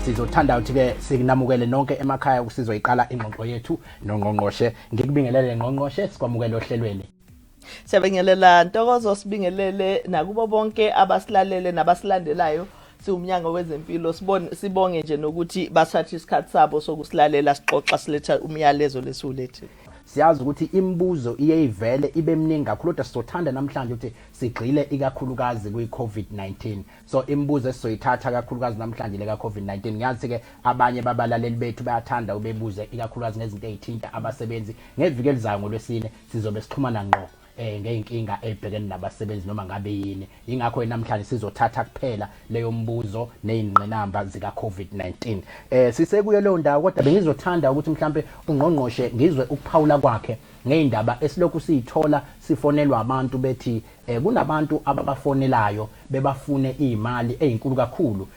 sizothanda ukuthi ke sikunamukele nonke emakhaya ukusizoyiqala ingqoqo yethu nongqongqoshe ngikubingelele ngqongqoshe sikwamukele ohlelweni. Siyabingelela Ntokozo, sibingelele nakubo bonke abasilalele nabasilandelayo. Siwumnyango wezempilo, sibonge nje nokuthi basathatha isikhathi sabo sokusilalela sixoxa siletha umyalezo lesulethe. Siyazi ukuthi imibuzo iyeyivele ibe mningi kakhulu kodwa sizothanda namhlanje ukuthi sigxile ikakhulukazi kwi-COVID-19. So imibuzo esizoyithatha kakhulukazi namhlanje leka COVID-19 ngiyazi ke abanye babalaleli bethu bayathanda ubebuze ikakhulukazi ngezinto ezithinta abasebenzi. Ngeviki elizayo ngoLwesine sizobe sixhumana ngqo ngeenkinga ebhekene nabasebenzi noma ngabe yini. Ingakho namhlanje sizothatha kuphela leyo mbuzo nezingqinamba zika COVID-19. Sisekuye leyo ndawo kodwa bengizothanda ukuthi mhlambe ungqongqoshe ngizwe ukuphawula kwakhe ngeindaba esilokhu siyithola sifonelwa abantu bethi kunabantu ababafonelayo bebafune imali ezinkulu kakhulu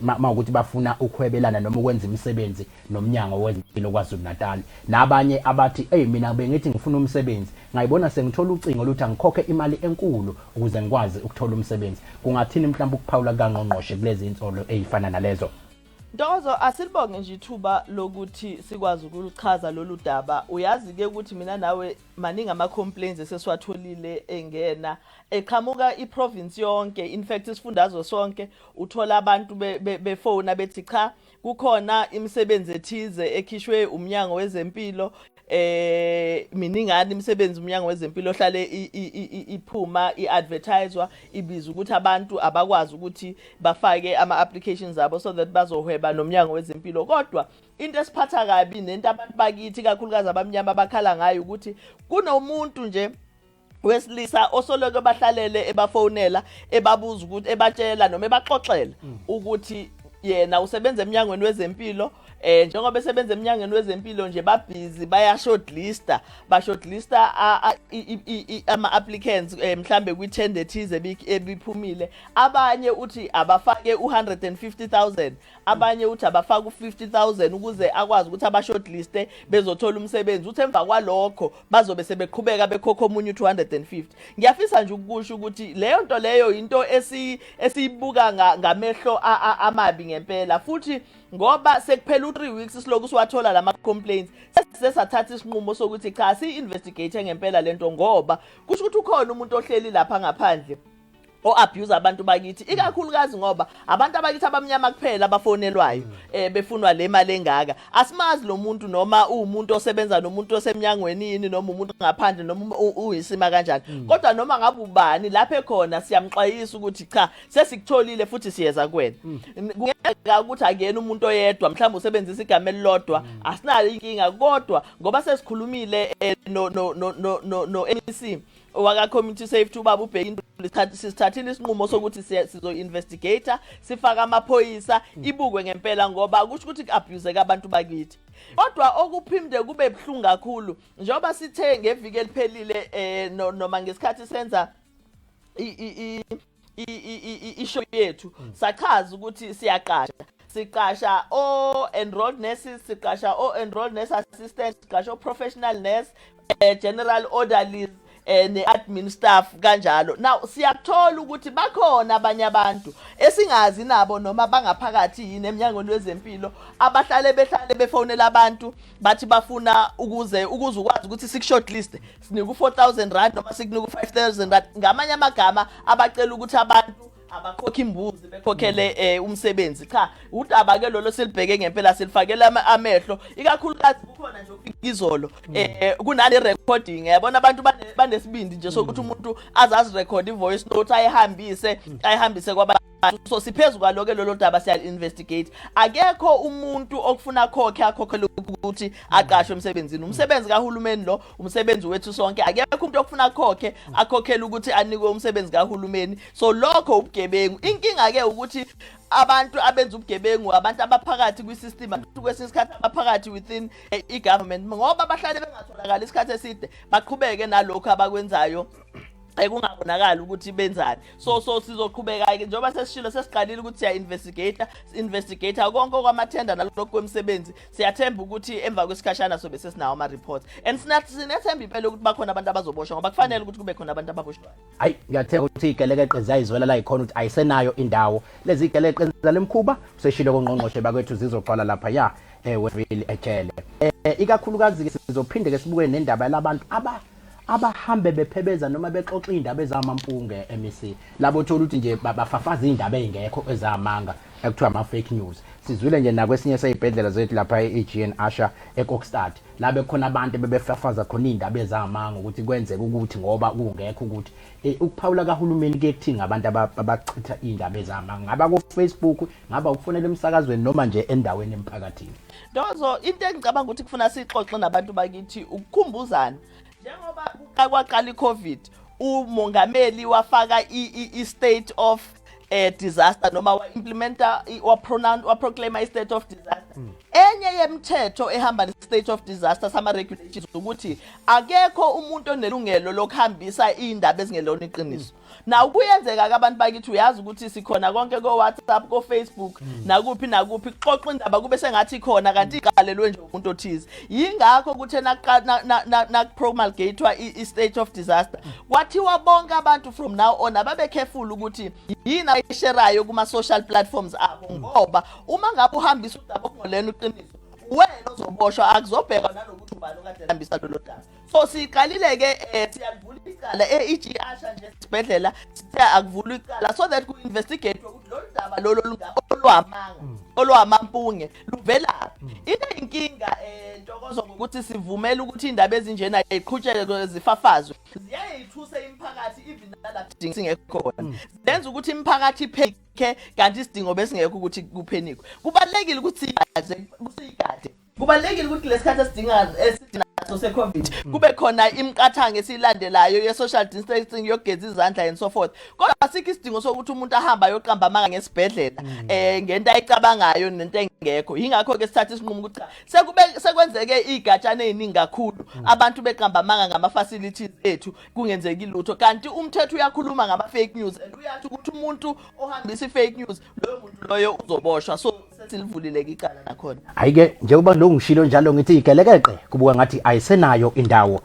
mawukuthi bafuna ukuhwebelana noma ukwenza imisebenzi nomnyango wezempilo KwaZulu-Natal. Nabanye abathi mina bengithi ngifuna umsebenzi ngayibona sengithola ucingo luthi angikhokhe imali enkulu ukuze ngikwazi ukuthola umsebenzi. Kungathini mhlawumbe ukuphawula kangqongqoshe kulezi insolo ezifana nalezo? Ntokozo, asilibonge nje ithuba lokuthi sikwazi ukulichaza lolu daba. Uyazi ke ukuthi mina nawe maningi ama-complaints esesiwatholile engena eqhamuka iprovince yonke, in fact isifundazwe sonke. Uthola abantu befona bethi cha kukhona imisebenzi ethize ekhishwe umnyango wezempilo. Miningani imisebenzi umnyango wezempilo hlale iphuma iadvertisewa ibiza ukuthi abantu abakwazi ukuthi bafake ama-applications abo so that bazohweba nomnyango wezempilo. Kodwa into esiphatha kabi nento abantu bakithi kakhulukazi abamnyama bakhala ngayo ukuthi kunomuntu nje wesilisa osoloke bahlalele ebafonela ebabuza ukuthi ebatshela noma ebaxoxela ukuthi yena usebenza emnyangweni wezempilo. Njengoba besebenza eminyangweni wezempilo nje babhizi baya shortlista ama-applicants mhlambe kwi-tender ethize ebiphumile. Abanye uthi abafake u150,000, abanye uthi abafake u50,000 ukuze akwazi ukuthi abashortliste bezothola umsebenzi. Uthi emva kwalokho bazobe sebeqhubeka bekhokha omunye u250. Ngiyafisa nje ukusho ukuthi leyo nto leyo into esiyibuka ngamehlo amabi ngempela, futhi ngoba sekuphela u3 weeks siloku siwathola lama complaints sesathatha isinqumo sokuthi cha si-investigate ngempela lento, ngoba kusho ukuthi ukhona umuntu ohleli lapha ngaphandle o-abuse abantu bakithi, ikakhulukazi ngoba abantu abakithi abamnyama kuphela abafonelwayo befunwa le mali engaka. Asimazi lo muntu noma umuntu osebenza nomuntu osemnyangweni yini noma umuntu ngaphandle noma uyisima kanjani. Kodwa noma ngabe ubani lapha ekhona siyamxwayisa ukuthi cha sesikutholile futhi siyeza kuwena. Kungeka ukuthi akuyena umuntu oyedwa mhlawumbe usebenzisa igama elilodwa, asinayo inkinga. Kodwa ngoba sesikhulumile no MEC waka community safety ubaba ubheki sisithathile isinqumo sokuthi sizo-investigate, sifaka amaphoyisa ibukwe ngempela ngoba kusho ukuthi ku-abuse abantu bakithi. Kodwa okuphinde kube buhlungu kakhulu njengoba sithe ngeviki eliphelile noma ngesikhathi senza ishow yethu sachaza ukuthi siqasha o-enrolled nurses, siqasha o-enrolled nurse assistant, siqasha o-professional nurse, general orderlies ne-admin staff kanjalo. Now siyakuthola ukuthi bakhona abanye abantu esingazi nabo noma bangaphakathi yini eminyangweni wezempilo behlale befonela abantu bathi bafuna ukuze ukwazi ukuthi siku-shortlist sinika u4,000 rand noma sikunika u5,000 rand. Ngamanye amagama abacela ukuthi abantu abakhokha imbuzi bekhokhele umsebenzi. Cha, udaba ke lolo silibheke ngempela silifakela amehlo, ikakhulukazi kukhona nje ukufika izolo kunale recording. Yabona abantu banesibindi nje sokuthi umuntu azazi record ivoice note ayihambise kwabantu. So siphezulu kwaloke lolo daba siya investigate. Akekho umuntu okufuna akhokhele ukuthi aqashwe emsebenzini. Umsebenzi kahulumeni lo, umsebenzi wethu sonke. Akekho umuntu okufuna akhokhele ukuthi anikwe umsebenzi kahulumeni. So lokho ubugebengu. Inkinga ke ukuthi abantu abenza ubugebengu abantu abaphakathi kwisystem, abantu kwesikhathi abaphakathi within i-government, ngoba bahlale bengatholakala isikhathi eside baqhubeke nalokho abakwenzayo kungabonakala ukuthi benzani so sizoqhubeka ke njengoba sesishilo sesiqalile ukuthi siya investigate konke kwamathenda nalokho kwemisebenzi siyathemba ukuthi emva kwesikhashana sobe sesinawo ama reports and sinethemba impela ukuthi bakhona abantu abazoboshwa ngoba kufanele ukuthi kube khona abantu ababoshwayo. Hayi ngiyathemba ukuthi igelekeqe ziyayizwela la ikhona ukuthi ayisenayo indawo lezi igelekeqe zalemkhuba seshilo kongqongqoshe bakwethu zizoqala lapha ya wevili ejele ikakhulukazi ke sizophinde ke sibuke nendaba yalabantu abahambe bephebeza noma bexoxa indaba ezamampunge MEC labo thola ukuthi nje bafafaza indaba ezingekho ezamanga ekuthiwa ama fake news. Sizwile nje nakwesinye seyibhedlela zethu lapha eGN Asha eKokstad labe khona abantu bebefafaza khona indaba ezamanga ukuthi kwenzeka ukuthi ngoba kungekho ukuthi ukuphawula kahulumeni ke kuthi ngabantu abachitha indaba ezamanga ngaba ku Facebook ngaba ukufonela emsakazweni noma nje endaweni emphakathini. Ndozo into engicabanga ukuthi kufuna sixoxe nabantu bakithi ukukhumbuzana njengoba kwaqala iCovid umongameli wafaka i-state of disaster noma wa-implementa wa-proclaima i-state of disaster. Enye yemthetho ehamba ne-state of disaster sama-regulations ukuthi akekho umuntu onelungelo lokuhambisa indaba ezingelona iqiniso. Na kuyenzeka abantu bakithi uyazi ukuthi sikhona konke ko-WhatsApp ko-Facebook nakuphi kuxoxa indaba kube sengathi khona kanti iqalelwe nje umuntu othize. Yingakho ukuthi nakupromulgatewa i-state of disaster kwathiwa bonke abantu from now on ababe careful ukuthi yini ayisherayo kuma-social platforms abo ngoba uma ngabe uhambisa udaba okungolena iqiniso wena uzoboshwa akuzobheka nanokuthi ubani okade ehambisa lolo daba. So siqalile ke siyavula icala eG Asha nje sibhedlela siya akuvula icala so that ku-investigate ukuthi lolu daba lolo olwamampunge luvela. Into inkinga Ntokozo ngokuthi sivumela ukuthi indaba ezinjena iqhutsheke zifafazwe ziyayithusa imphakathi even nalapho singekhona zenza ukuthi imphakathi ipheke kanti isidingo besingekho ukuthi kuphenikwe. Kubalekile ukuthi kusiyigade kubalekile ukuthi lesikhathi esidinga se-COVID kube khona imiqathango esilandelayo ye-social distancing yokugeza izandla and so forth. Kodwa asikho isidingo sokuthi umuntu ahamba yoqamba amanga ngesibhedlela ngento ayicabangayo nento engekho. Yingakho ke sithatha isinqumo ukuthi sekwenzeke igatshana eziningi kakhulu abantu beqamba amanga ngama-facilities ethu kungenzeki lutho kanti umthetho uyakhuluma ngama-fake news and uyathi ukuthi umuntu ohambisa i-fake news loyo muntu loyo uzoboshwa. So silivulileke icala nakhona. Ayike njengoba lo ngishilo njalo ngithi igelekeqe kubuka ngathi ayisenayo indawo.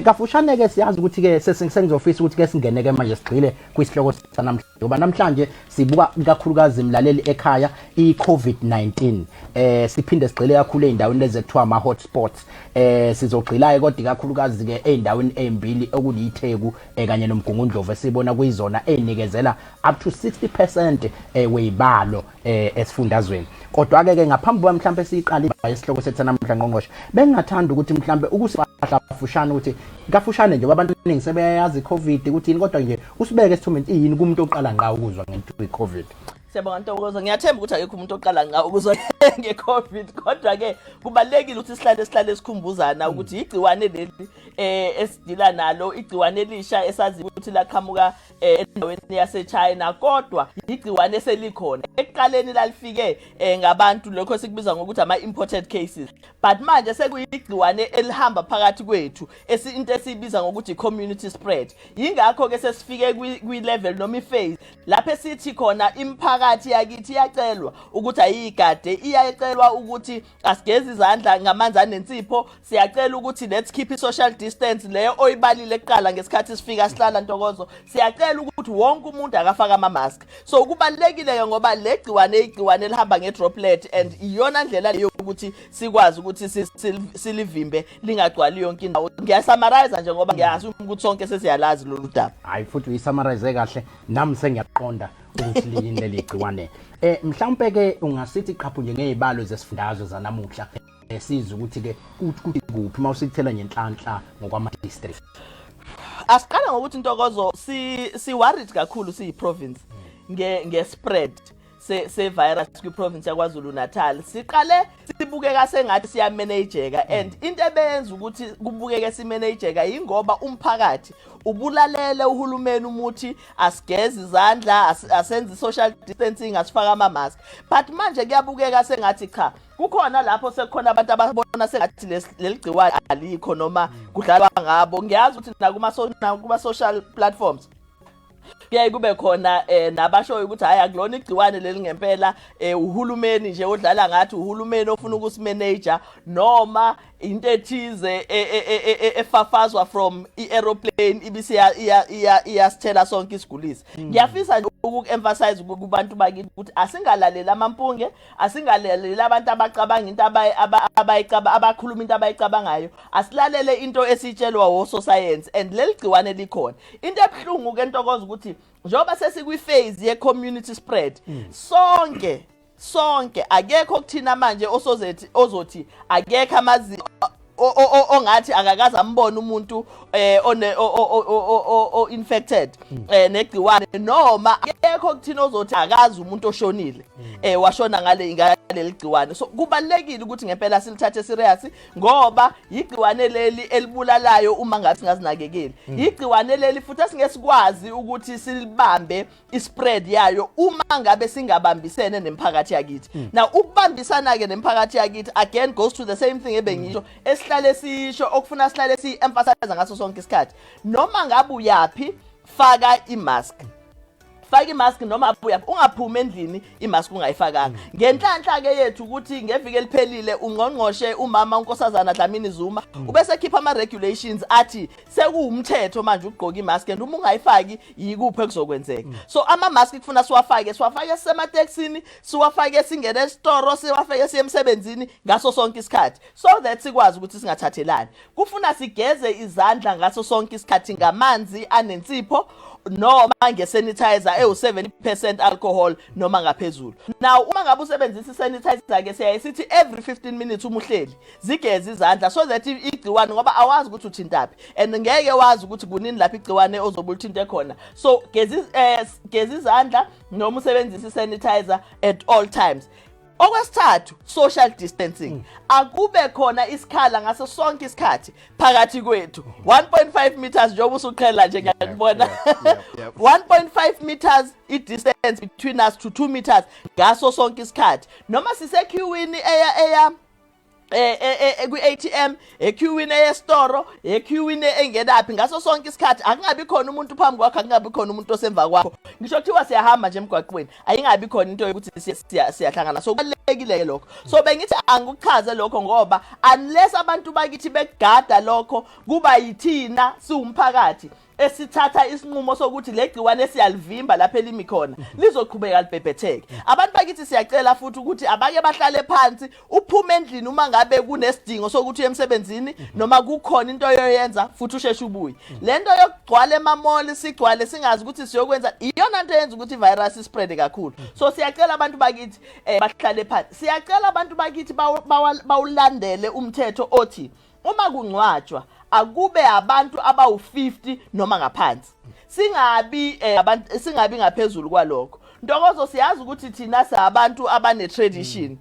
Kafushane ke siyazi ukuthi ke sesengizofisa ukuthi ke singene ke manje sigcile kwisihloko sanamhlanje. Ngoba namhlanje sibuka kakhulukazi imlaleli ekhaya i-COVID-19. Siphinde sigcile kakhulu eindaweni lezi ekuthiwa ama hotspots. Sizogcilayo kodwa kakhulukazi ke eindaweni ezimbili okulitheku kanye nomgungundlovu esibona kuyizona ezinikezela up to 60% weyibalo esifundazweni. Kodwa ke ngaphambi kwa mhlambe siqala isihloko sethu namhlanje ngqongqoshe bengingathanda ukuthi mhlambe ukusifahla fushane ukuthi kafushane nje abantu abaningi sebeyazi iCovid ukuthi yini kodwa nje usibeke esithomeni yini kumuntu oqala ngawo ukuzwa ngento iCovid. Siyabonga Ntokozo ngiyathemba ukuthi akekho umuntu oqala ngawo ukuzwa ngeCovid kodwa ke kubalekile ukuthi sihlale sikhumbuzana ukuthi igciwane leli esidila nalo igciwane elisha esazi ukuthi laqhamuka endaweni yaseChina kodwa igciwane eselikhona ekuqaleni lalifike ngabantu lokho sikubiza ngokuthi ama imported cases but manje sekuyigciwane elihamba phakathi kwethu into esibiza ngokuthi community spread. Yingakho ke sesifike kwi level noma iphase lapho sithi khona imphakathi yakithi iyacelwa ukuthi ayigade iyacelwa ukuthi asigeze izandla ngamanzi anensipho siyacela ukuthi let's keep social distance leyo oyibalile eqala ngesikhathi sifika sihlala Ntokozo siyacela ukuthi wonke umuntu akafaka ama mask. So kubalekile ke ngoba igciwane lihamba ngedroplet and iyona ndlela leyo ukuthi sikwazi ukuthi silivimbe lingagcwali yonke indawo. Ngiyasummarize nje ngoba ngiyazi ukuthi sonke sesiyalazi lolu daba. Hayi futhi uyisummarize kahle nami sengiyaqonda ukuthi liyini leli igciwane. Mhlawumbe ke ungasithi qaphu nje ngezibalo zesifundazwe zanamuhla sizwe ukuthi ke ukuthi kuphi mawusithela ngenhlanhla ngokwama district. Asiqala ngokuthi Ntokozo si worried kakhulu siyi province nge spread. se virus kwi province yaKwaZulu Natal siqale sibukeka sengathi siya manageka and into ebenza ukuthi kubukeke si manageka ingoba umphakathi ubulalele uhulumeni umuthi asigeze izandla asenze social distancing asifaka ama mask but manje kuyabukeka sengathi cha kukhona lapho sekukhona abantu ababona sengathi leligciwane alikho noma kudlalwa ngabo ngiyazi ukuthi nakuma social platforms kuyaye kube khona nabashoyo ukuthi hayi akulona igciwane leli ngempela uhulumeni nje odlala ngathi uhulumeni ofuna ukusimanager noma into ethize efafazwa from i-aeroplane ibisi iyasithela sonke isigulisi ngiyafisa nje uku-emphasize kubantu bakithi ukuthi asingalaleli amampunge asingalaleli abantu abacabanga into abakhuluma into abayicabangayo asilalele into esitshelwa ososayensi and leli gciwane likhona into ebhlungu ke ntokoza ukuthi njoba sesikwi-phase ye-community spread sonke akekho kuthina manje ozothi akekho amazi ongathi akakaza ambona umuntu infected negciwane noma akekho kuthina ozothi akazi umuntu oshonile washona ngaleli gciwane so kubalekile ukuthi ngempela silithathe serious ngoba igciwane leli elibulalayo uma ngathi singazinakekeli igciwane leli futhi asingesikwazi ukuthi silibambe ispread yayo uma ngabe singabambisene nemphakathi yakithi now ukubambisana ke nemphakathi yakithi again goes to the same thing ebengisho esihlale sisho okufuna sihlale si-emphasize ngaso sonke isikhathi noma ngabe uyapi faka imask noma abuya ungaphuma endlini imask ungayifakanga ngenhlanhla ke yethu ukuthi ngeviki eliphelile ungqongqoshe umama uNkosazana Dlamini Zuma ubese khipha ama regulations athi sekuwumthetho manje ugqoka imask and uma ungayifaki yikuphi kuzokwenzeka so ama mask kufuna siwafake sisemateksini siwafake singene esitoro siwafake siyemsebenzini ngaso sonke isikhathi so that sikwazi ukuthi singathathelani kufuna sigeze izandla ngaso sonke isikhathi ngamanzi anensipho noma ngesanitizer ewu70% alcohol noma ngaphezulu now uma ngabe usebenzisa isanitizer ke siyayisithi every 15 minutes umuhleli zigeze izandla so that igciwane ngoba awazi ukuthi uthintaphi and ngeke wazi ukuthi kunini lapha igciwane ozobulithinte khona so gezi izandla noma usebenzisa isanitizer at all times okwesithathu social distancing akube khona isikhala ngaso sonke isikhathi phakathi kwethu 1.5 meters njengoba usuqhela nje ngiyakubona 1.5 meters i distance between us to 2 meters ngaso sonke isikhathi noma sisequeuini eya kwi-ATM equeuini eyestoro equeuini engenapi ngaso sonke isikhathi akungabi khona umuntu phambi kwakho akungabi khona umuntu osemva kwakho ngisho kuthiwa siyahamba nje emgwaqweni ayingabi khona into yokuthi siyahlangana so kubalekile lokho so bengithi angikuchaze lokho ngoba unless abantu bakithi begada lokho kuba yithina siwumphakathi esithatha isinqumo sokuthi legciwane siyalivimba lapha elimi khona lizoqhubeka libhebhetheke abantu bakithi siyacela futhi ukuthi abake bahlale phansi uphume endlini uma ngabe kunesidingo sokuthi emsebenzini noma kukhona into yoyenza futhi usheshe ubuye lento yokugcwala emamoli sigcwale singazi ukuthi siyokwenza iyona into yenza ukuthi ivirus spread kakhulu so siyacela abantu bakithi bahlale phansi siyacela abantu bakithi bawulandele umthetho othi uma kungcwatshwa akube abantu abawu50 noma ngaphansi singabi ngaphezulu kwalokho ntokozo siyazi ukuthi thina sabantu abane tradition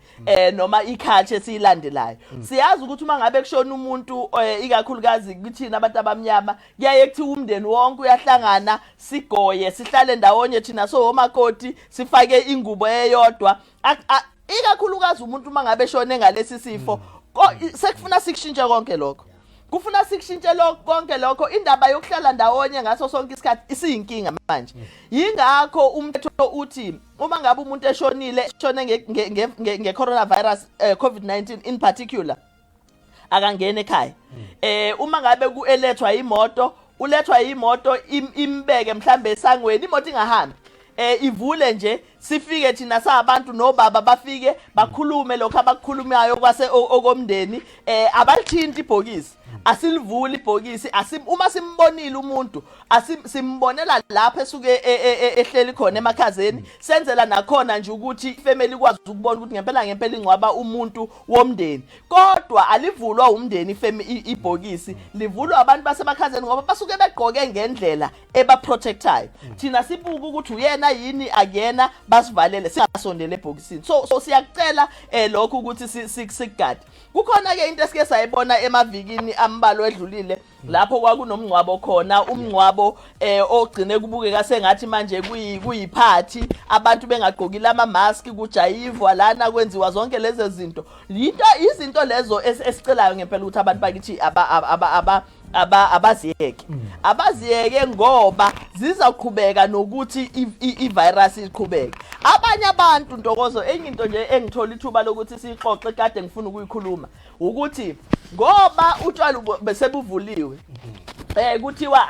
noma iculture siyilandelayo siyazi ukuthi uma ngabe kushona umuntu ikakhulukazi kuthina abantu abamnyama kuyaye kuthi umndeni wonke uyahlangana sigoye sihlale ndawonye thina somakoti sifake ingubo eyodwa ikakhulukazi umuntu uma ngabe shone ngalesi sifo sekufuna sikushintshe konke lokho kufuna sikushintshe konke lokho indaba yokuhlala ndawonye ngaso sonke isikhathi isiyinkinga manje yingakho umthetho uthi uma ngabe umuntu eshone nge-coronavirus COVID-19 in particular akangene ekhaya uma ngabe kuelethwa imoto ulethwa imoto imbeke mhlambe esangweni imoto ingahambi ivule nje sifike thina sabantu nobaba bafike bakhulume lokho abakukhulumayo kwase okomndeni abalithinta ibhokisi asilivuli ibhokisi uma simbonile umuntu simbonela lapha esuke ehleli khona emakhazeni senzela nakhona nje ukuthi ifamily ikwazi ukubona ukuthi ngempela ingcwaba umuntu womndeni kodwa alivulwa umndeni ibhokisi livulwa abantu basemakhazeni ngoba basuke begqoke ngendlela eba protectayo thina sibuka ukuthi uyena yini akuyena basivalele singasondele ebhokisini. So siyakucela lokho ukuthi sikugade. Kukhona ke into esike sayibona emavikini ambalo edlulile lapho kwakunomncwabo khona, umncwabo ogcine kubukeka sengathi manje kuyiphathi, abantu bengagqokile ama mask, kujayivwa lana kwenziwa zonke lezi zinto. Izinto lezo esicelayo ngempela ukuthi abantu bakithi abaziyeke ngoba zizaqhubeka nokuthi ivirus iqhubeke. Abanye abantu Ntokozo, enye into nje engithola ithuba lokuthi sixoxe kade ngifuna ukuyikhuluma ukuthi ngoba utshwala besebuvuliwe kuthiwa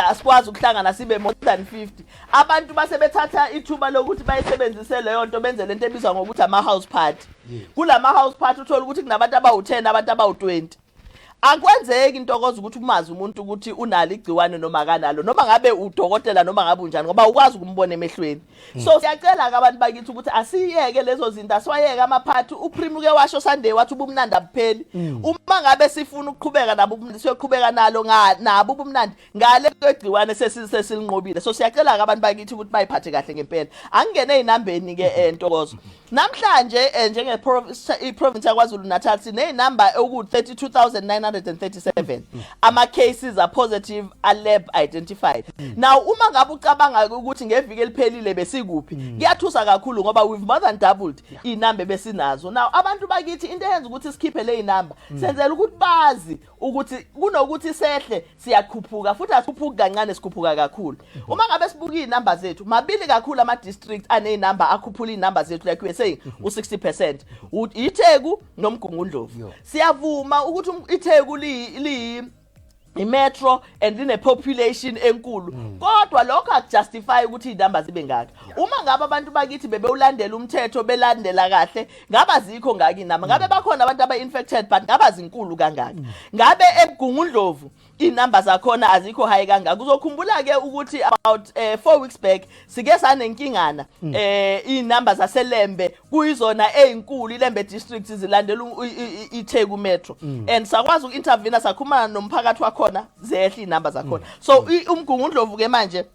asikwazi ukuhlangana sibe more than 50, abantu base bethatha ithuba lokuthi bayisebenzise leyo nto benze lento ebizwa ngokuthi ama house party. Kulama house party uthola ukuthi kunabantu abawu10 abantu abawu20. Akwenzeki Ntokozo ukuthi umazi umuntu ukuthi unalo igciwane noma kanalo, noma ngabe udokotela noma ngabe unjani, ngoba ukwazi ukumbona emehlweni. So siyacela ke abantu bakithi ukuthi asiyeke lezo zinto, asiwayeke amaphathi. Uprimuke washo Sunday wathi ubumnandi abupheli. Uma ngabe sifuna ukuqhubeka nabo siyoqhubeka nalo nabo ubumnandi ngale kwegciwane sesilinqobile. So siyacela ke abantu bakithi ukuthi bayiphathe kahle ngempela. Angene ezinambeni ke Ntokozo. Namhlanje province yaKwaZulu Natal sine number oku 32,937 ama cases are positive are lab identified. Now uma ngabe ucabanga ukuthi ngeviki eliphelile besikuphi, kuyathusa kakhulu ngoba we've more than doubled inamba besinazo. Now abantu bakithi into eyenza ukuthi sikhiphe le inamba senzela ukuthi bazi ukuthi kunokuthi sehle siyakhuphuka futhi asikhuphuki kancane, sikhuphuka kakhulu. Uma ngabe sibuka inamba zethu mabili kakhulu ama districts ane inamba akhuphula inamba zethu like we say u60%, iTheku noMgungundlovu. Siyavuma ukuthi iTheku imetro and line population enkulu, kodwa lokho akujustify ukuthi inamba zibe ngaka. Uma ngabe abantu bakithi bebeulandela umthetho belandela kahle, ngaba zikho ngaki inamba, ngabe bakhona abantu aba-infected but ngaba zinkulu kangaka. Ngabe eMgungundlovu inamba zakhona azikho high kangaka. Uzokhumbula ke ukuthi about 4 weeks back sike sanenkingana inamba zaseLembe kuyizona ezinkulu, iLembe district zilandela iTheku metro and sakwazi uku-intervene sakhuluma nomphakathi wakhona zehle inamba zakhona. So uMgungundlovu ke manje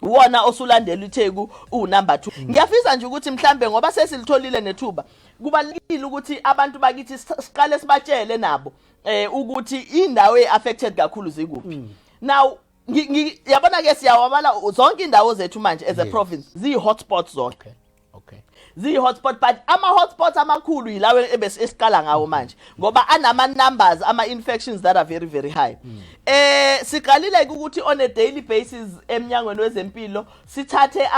wona osulandela iTheku number 2. Ngiyafisa nje ukuthi mhlambe ngoba sesilitholile nethuba kubalekile ukuthi abantu bakithi siqale sibatshele nabo ukuthi indawo eaffected kakhulu zikuphi. Now yabona ke siyawabala zonke indawo zethu manje as a province ziyi-hotspots zonke. Okay. Ziyi-hotspot but ama-hotspots amakhulu yilawe esiqala ngawo manje ngoba anama numbers ama-infections that are very very high. Siqalile ukuthi on a daily basis emnyangweni wezempilo sithathe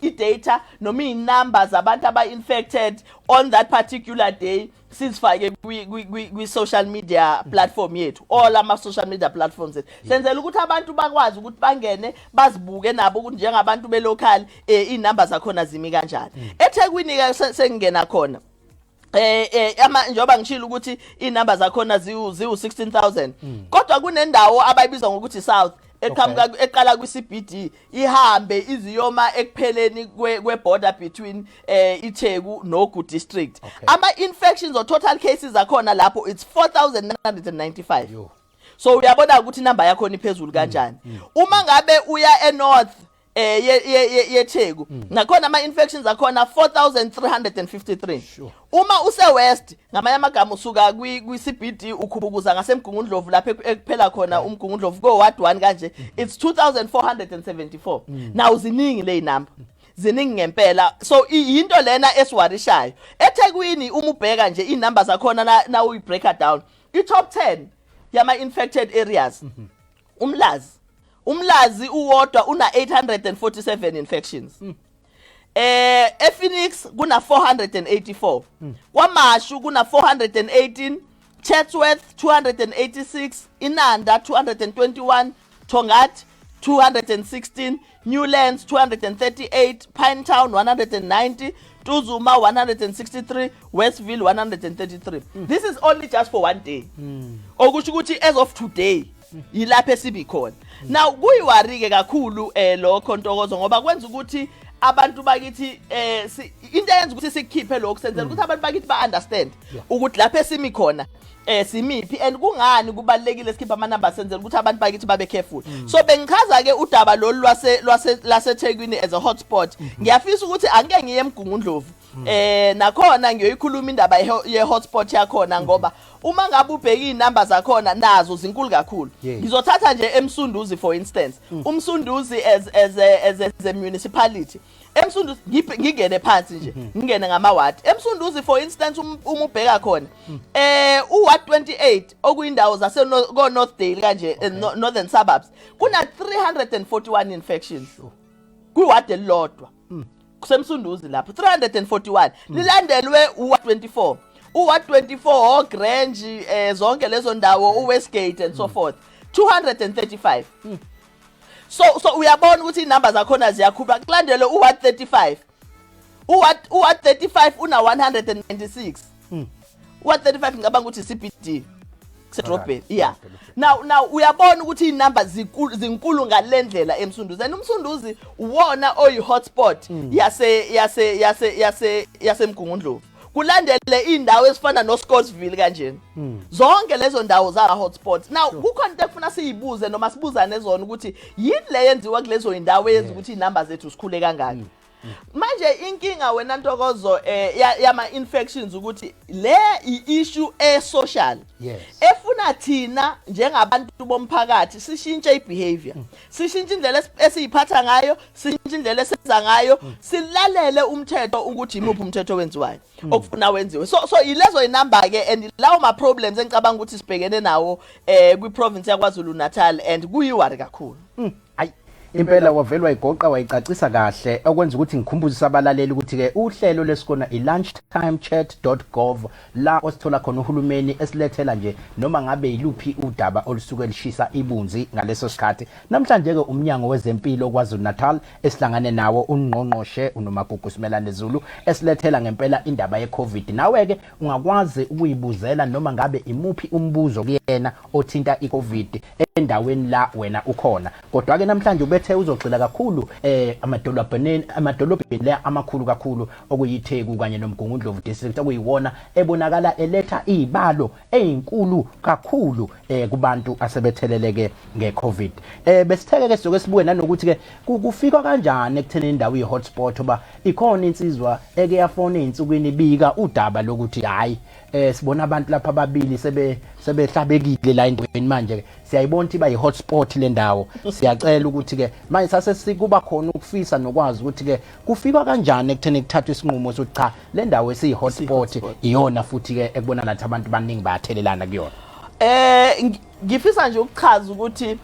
i-data noma i-numbers abantu aba-infected on that particular day sizifake kwi-social media platform yethu, all ama-social media platforms ethu. Senzela ukuthi abantu bakwazi ukuthi bangene bazibuke nabo ukuthi njengabantu belocal inamba zakhona zimi kanjani. eThekwini ke sengena khona njoba ngishilo ukuthi inamba zakhona ziwu-16,000 kodwa kunendawo abayibizwa ngokuthi South eqala kwi-CBD ihambe iziyoma ekupheleni kwe-border between iTheku noGu district. Ama-infections or total cases zakhona lapho it's 4,995. So uyabona ukuthi inamba yakhona iphezulu kanjani. Uma ngabe uya eNorth yeTheku nakhona ama-infections akhona 4,353. Uma use-West ngamanye amagama usuka kwi-CBD ukhubukuza ngaseMgungundlovu lapho ekuphela khona uMgungundlovu ko-Ward 1 kanje it's 2,474. Now ziningi le namba, ziningi ngempela. So into lena esiwarishayo eThekwini uma ubheka nje inamba zakhona na uyi-breaker down i-top 10 yama-infected areas. Umlazi uwodwa una 847 infections. ePhoenix kuna 484. KwaMashu kuna 418, Chatsworth 286, Inanda 221, Tongaat 216, Newlands 238, Pinetown 190, Tuzuma 163, Westville 133. This is only just for one day. Okusho ukuthi as of today yilapho esibi khona. Now kuyiwarike kakhulu lokho Ntokozo ngoba kwenza ukuthi abantu bakithi into eyenza ukuthi sikhiphe lokho senzela ukuthi abantu bakithi ba understand ukuthi lapho esimi khona simiphi and kungani kubalekile sikhipha ama numbers senzela ukuthi abantu bakithi babe careful. So bengichaza ke udaba lolu lwase Thekwini as a hotspot. Ngiyafisa ukuthi angeke ngiye eMgungundlovu. Nakhona ngiyoyikhuluma indaba ye hotspot yakhona ngoba uma ngabe ubheka izinamba zakhona nazo zinkulu kakhulu. Ngizothatha nje eMsunduzi for instance. UMsunduzi as a municipality. eMsunduzi ngingene phansi nje ngingene ngama-ward eMsunduzi for instance uma ubheka khona u-ward 28 okuyindawo zase Northdale kanje northern suburbs kuna 341 infections ku-ward elilodwa kuseMsunduzi lapho 341 lilandelwe u-ward 24 u-ward 24 oGrange zonke lezo ndawo uWestgate and so forth 235 So uyabona ukuthi inamba zakhona ziyakhupha kulandele u-ward 35 u-ward 35 una 196 u-ward 35 ngicabanga ukuthi CBD kusedrobheni yeah now uyabona ukuthi inamba zinkulu ngalendlela eMsunduzi and uMsunduzi uwona oyi hotspot yaseMgungundlovu kulandele indawo ezifana noScottsville kanjena zonke lezo ndawo za hotspots now kukhona into ekufuna siyibuze noma sibuzane zona ukuthi yini le yenziwa kulezo indawo yenza ukuthi inamba zethu sikhule kangaka manje inkinga wena Ntokozo yama infections ukuthi le issue social efuna thina njengabantu bomphakathi sishintshe ibehavior sishintshe indlela esiyiphatha ngayo sishintshe indlela esenza ngayo silalele umthetho ukuthi imuphi umthetho wenziwayo okufuna wenziwe so ilezo inamba ke and lawo ma problems engicabanga ukuthi sibhekene nawo kwi province yaKwaZulu Natal and kuyiwari kakhulu impela wavelwa igoqa wayicacisa kahle okwenza ukuthi ngikhumbuzise abalaleli ukuthi ke uhlelo lesikona LunchTimeChatDotGov la osithola khona uhulumeni esilethela nje noma ngabe yiluphi udaba olusuke lishisa ibunzi ngaleso sikhathi namhlanje ke umnyango wezempilo kwaZulu Natal esihlangane nawo ungqongqoshe uNomagugu Simelane Zulu esilethela ngempela indaba yeCovid nawe ke ungakwazi ukuyibuzela noma ngabe imuphi umbuzo kuyena othinta iCovid endaweni la wena ukhona kodwa ke namhlanje bethe uzogxila kakhulu amadolobheni la amakhulu kakhulu okuyiTheku kanye noMgungundlovu district okuyiwona ebonakala eletha izibalo ezinkulu kakhulu kubantu asebetheleleke ngeCovid besitheke ke soke sibuke nanokuthi ke kufika kanjani ekutheni indawo ihotspot oba ikhona insizwa eke yafona izinsukwini bika udaba lokuthi hayi sibona abantu lapha ababili sebehlabekile la endaweni manje siyayibona ukuthi bayi hotspot le ndawo siyacela ukuthi ke manje sase sikuba khona ukufisa nokwazi ukuthi ke kufika kanjani ekutheni kuthathwe isinqumo sokuthi cha le ndawo esiyi hotspot iyona futhi ke ekubona nathi abantu abaningi bayathelelana kuyona ngifisa nje ukuchaza ukuthi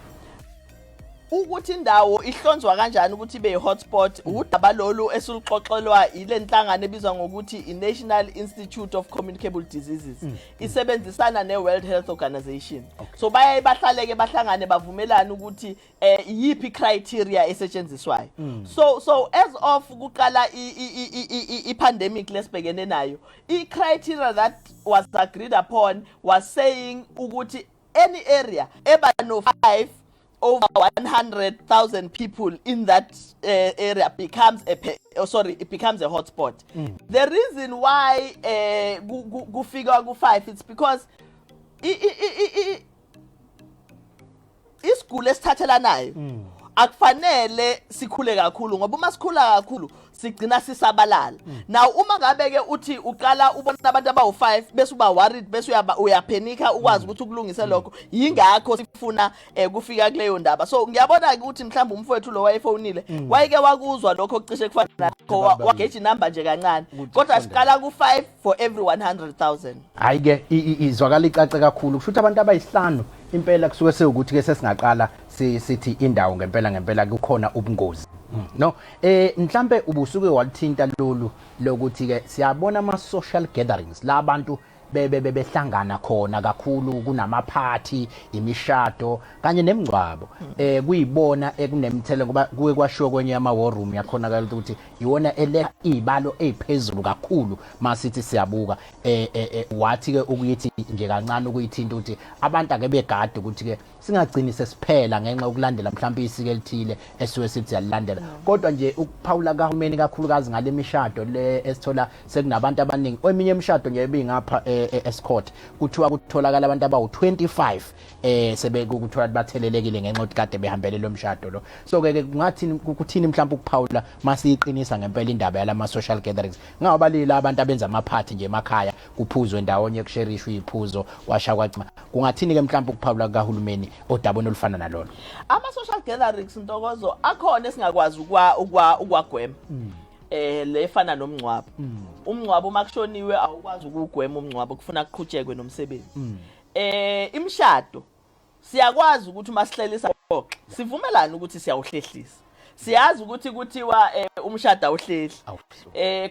indawo ihlonzwa kanjani ukuthi ibe hotspot udaba lolu esiluxoxelwa ile nhlangano ebizwa ngokuthi iNational Institute of Communicable Diseases isebenzisana neWorld Health Organization so bahlaleke bahlangane bavumelana ukuthi yipi criteria esetshenziswayo so as of kuqala ipandemic lesibhekene nayo criteria that was agreed upon was saying ukuthi any area eba no 5 over 100,000 people in that area becomes it becomes a hotspot. The reason why kufika ku5 it's because isigule esithathelanayo akufanele sikhule kakhulu ngoba uma sikhula kakhulu sigcina sisabalala now uma ngabe ke uthi uqala ubona abantu abawu5 bese uba worried bese uyaphenika ukwazi ukuthi ukulungisa lokho yingakho sifuna kufika kuleyo ndaba so ngiyabona ukuthi mhlawumbe umfowethu lo wayefonile wayeke wakuzwa lokho okucishe kufana nakho wageja inamba nje kancane kodwa siqala ku5 for every 100,000 hayi ke izwakala icace kakhulu kusho ukuthi abantu abayisihlanu impela kusuke sekuthi ke sesingaqala sithi indawo ngempela kukhona ubungozi no mhlambe ubusuke walithinta lolu lokuthi ke siyabona ama social gatherings la abantu behlangana khona kakhulu kunama party imishado kanye nemingcwabo kuyibona ekunemthele ngoba kuwe kwashiwo kwenye ama war room yakhona ukuthi iwona eletha izibalo eziphezulu kakhulu masithi siyabuka wathi ke ukuyithi nje kancane ukuyithinta ukuthi abantu ake begade ukuthi ke singagcini sesiphela ngenxa yokulandela mhlawumbe isike elithile esuke sithi yalilandela kodwa nje ukuphawula kahulumeni kakhulukazi ngale mishado le esithola sekunabantu abaningi eminye imishado nje ebingapha escort kuthiwa kutholakala abantu abawu25 sebekuthiwa bathelelekile ngenxa yokuthi kade behambele lo mshado lo. So ke kungathini kuthini mhlawumbe ukuphawula masiyiqinisa ngempela indaba yalama social gatherings ngabalila abantu abenza ama party nje emakhaya kuphuzwe ndawonye kusherishwe iphuzo washa kwacima. Kungathini ke mhlawumbe ukuphawula kahulumeni odabona olufana nalona? Ama social gatherings Ntokozo akhona esingakwazi ukwagwema. Lefana nomncwabo. Umncwabo makushoniwe awukwazi ukugwema umncwabo kufuna kuqhutshekwe nomsebenzi. Imshado siyakwazi ukuthi masihlelisa konke sivumelana ukuthi siyawuhlehlisa. Siyazi ukuthi kuthiwa umshado awuhlehli.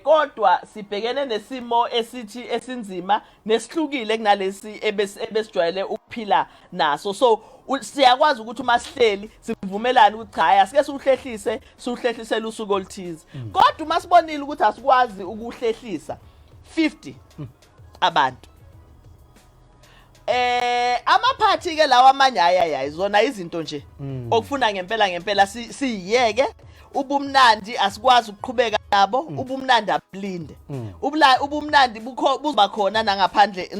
Kodwa sibhekene nesimo esithi esinzima nesihlukile kunalesi ebesijwayele ukuphila naso. So siyakwazi ukuthi masihleli sivumelana ukuthi cha asike siuhlehlisele usuku oluthize. Kodwa masibonile ukuthi asikwazi ukuhlehlisa 50 abantu. Amaphathi ke lawa amanye ayayayi zona izinto nje okufuna ngempela siyiyeke ubumnandi asikwazi ukuqhubeka nabo ubumnandi ablinde ubumnandi buzoba khona nangaphandle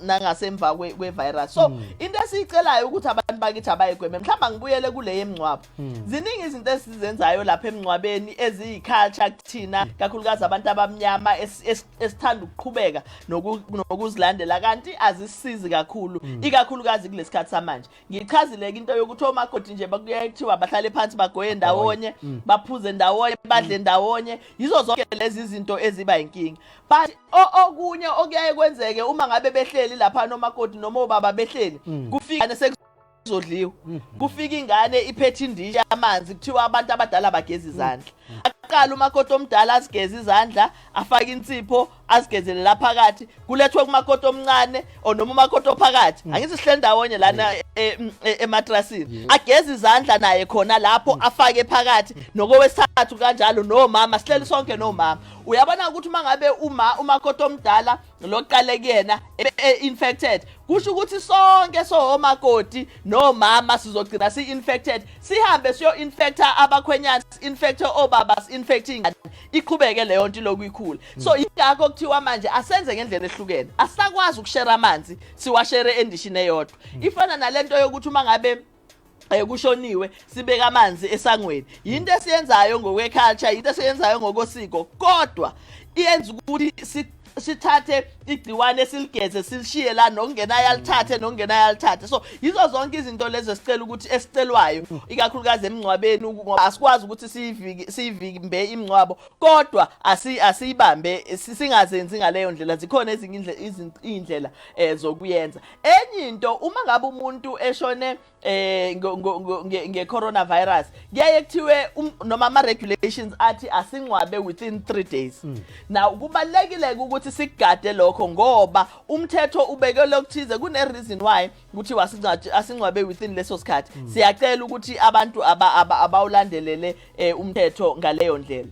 nangasemva kwevirus. So into esicelayo ukuthi abantu bakithi abayigweme mhlamba ngibuyele kule yemncwabo ziningi izinto esizenzayo lapha emncwabeni eziyiculture kuthina kakhulukazi abantu abamnyama esithanda ukuqhubeka nokuzilandela kanti azisizi kakhulu ikakhulukazi kulesikhathi samanje. Ngichazile into yokuthi omakoti nje bakuyekuthiwa bahlale phansi bagoye ndawonye baphuze ndawonye badle ndawonye yizo zonke lezi izinto eziba inkinga. But okunye okuyaye kwenzeke uma ngabe behleli lapha nomakoti noma obaba behleli kufika nesezodliwa kufika ingane iphethe indisha amanzi kuthiwa abantu abadala bageza izandla. Aqala umakoti omdala azigeza izandla afaka insipho azigezele lapha phakathi kulethwe kumakoti omncane noma umakoti ophakathi angithi sihle ndawonye lana ematrasini ageza izandla naye khona lapho afake phakathi nokowesithathu kanjalo nomama sihleli sonke nomama. Uyabona ukuthi mangabe umakoti omdala loqale kuyena infected kusho ukuthi sonke somakoti nomama sizogcina si-infected sihambe siyo infecta abakhwenyana infecte obaba infecting iqhubeke leyo nto lokuyikhula. So ingakho kuthiwa manje asenze ngendlela ehlukene asakwazi ukushare amanzi siwashere endishini eyodwa ifana nalento yokuthi uma ngabe kushoniwe sibeka amanzi esangweni into esiyenzayo ngokweculture into esiyenzayo ngokosiko kodwa iyenza ukuthi sithathe igciwane siligeze silishiye la nokungena yalithathe. So yizo zonke izinto lezo sicela ukuthi esicelwayo ikakhulukazi emncwabeni asikwazi ukuthi siyivimbe imncwabo kodwa asiyibambe singazenzi ngaleyo ndlela zikhona ezinye izindlela zokuyenza. Enye into uma ngabe umuntu eshone nge-coronavirus kuyaye kuthiwe noma ama-regulations athi asingcwabe within 3 days. Now kubalekile ukuthi sikugade lokho ngoba umthetho ubekele ukuthize kune reason why ukuthi asingcwabe within leso sikhathi. Siyacela ukuthi abantu abawulandelele umthetho ngaleyo ndlela.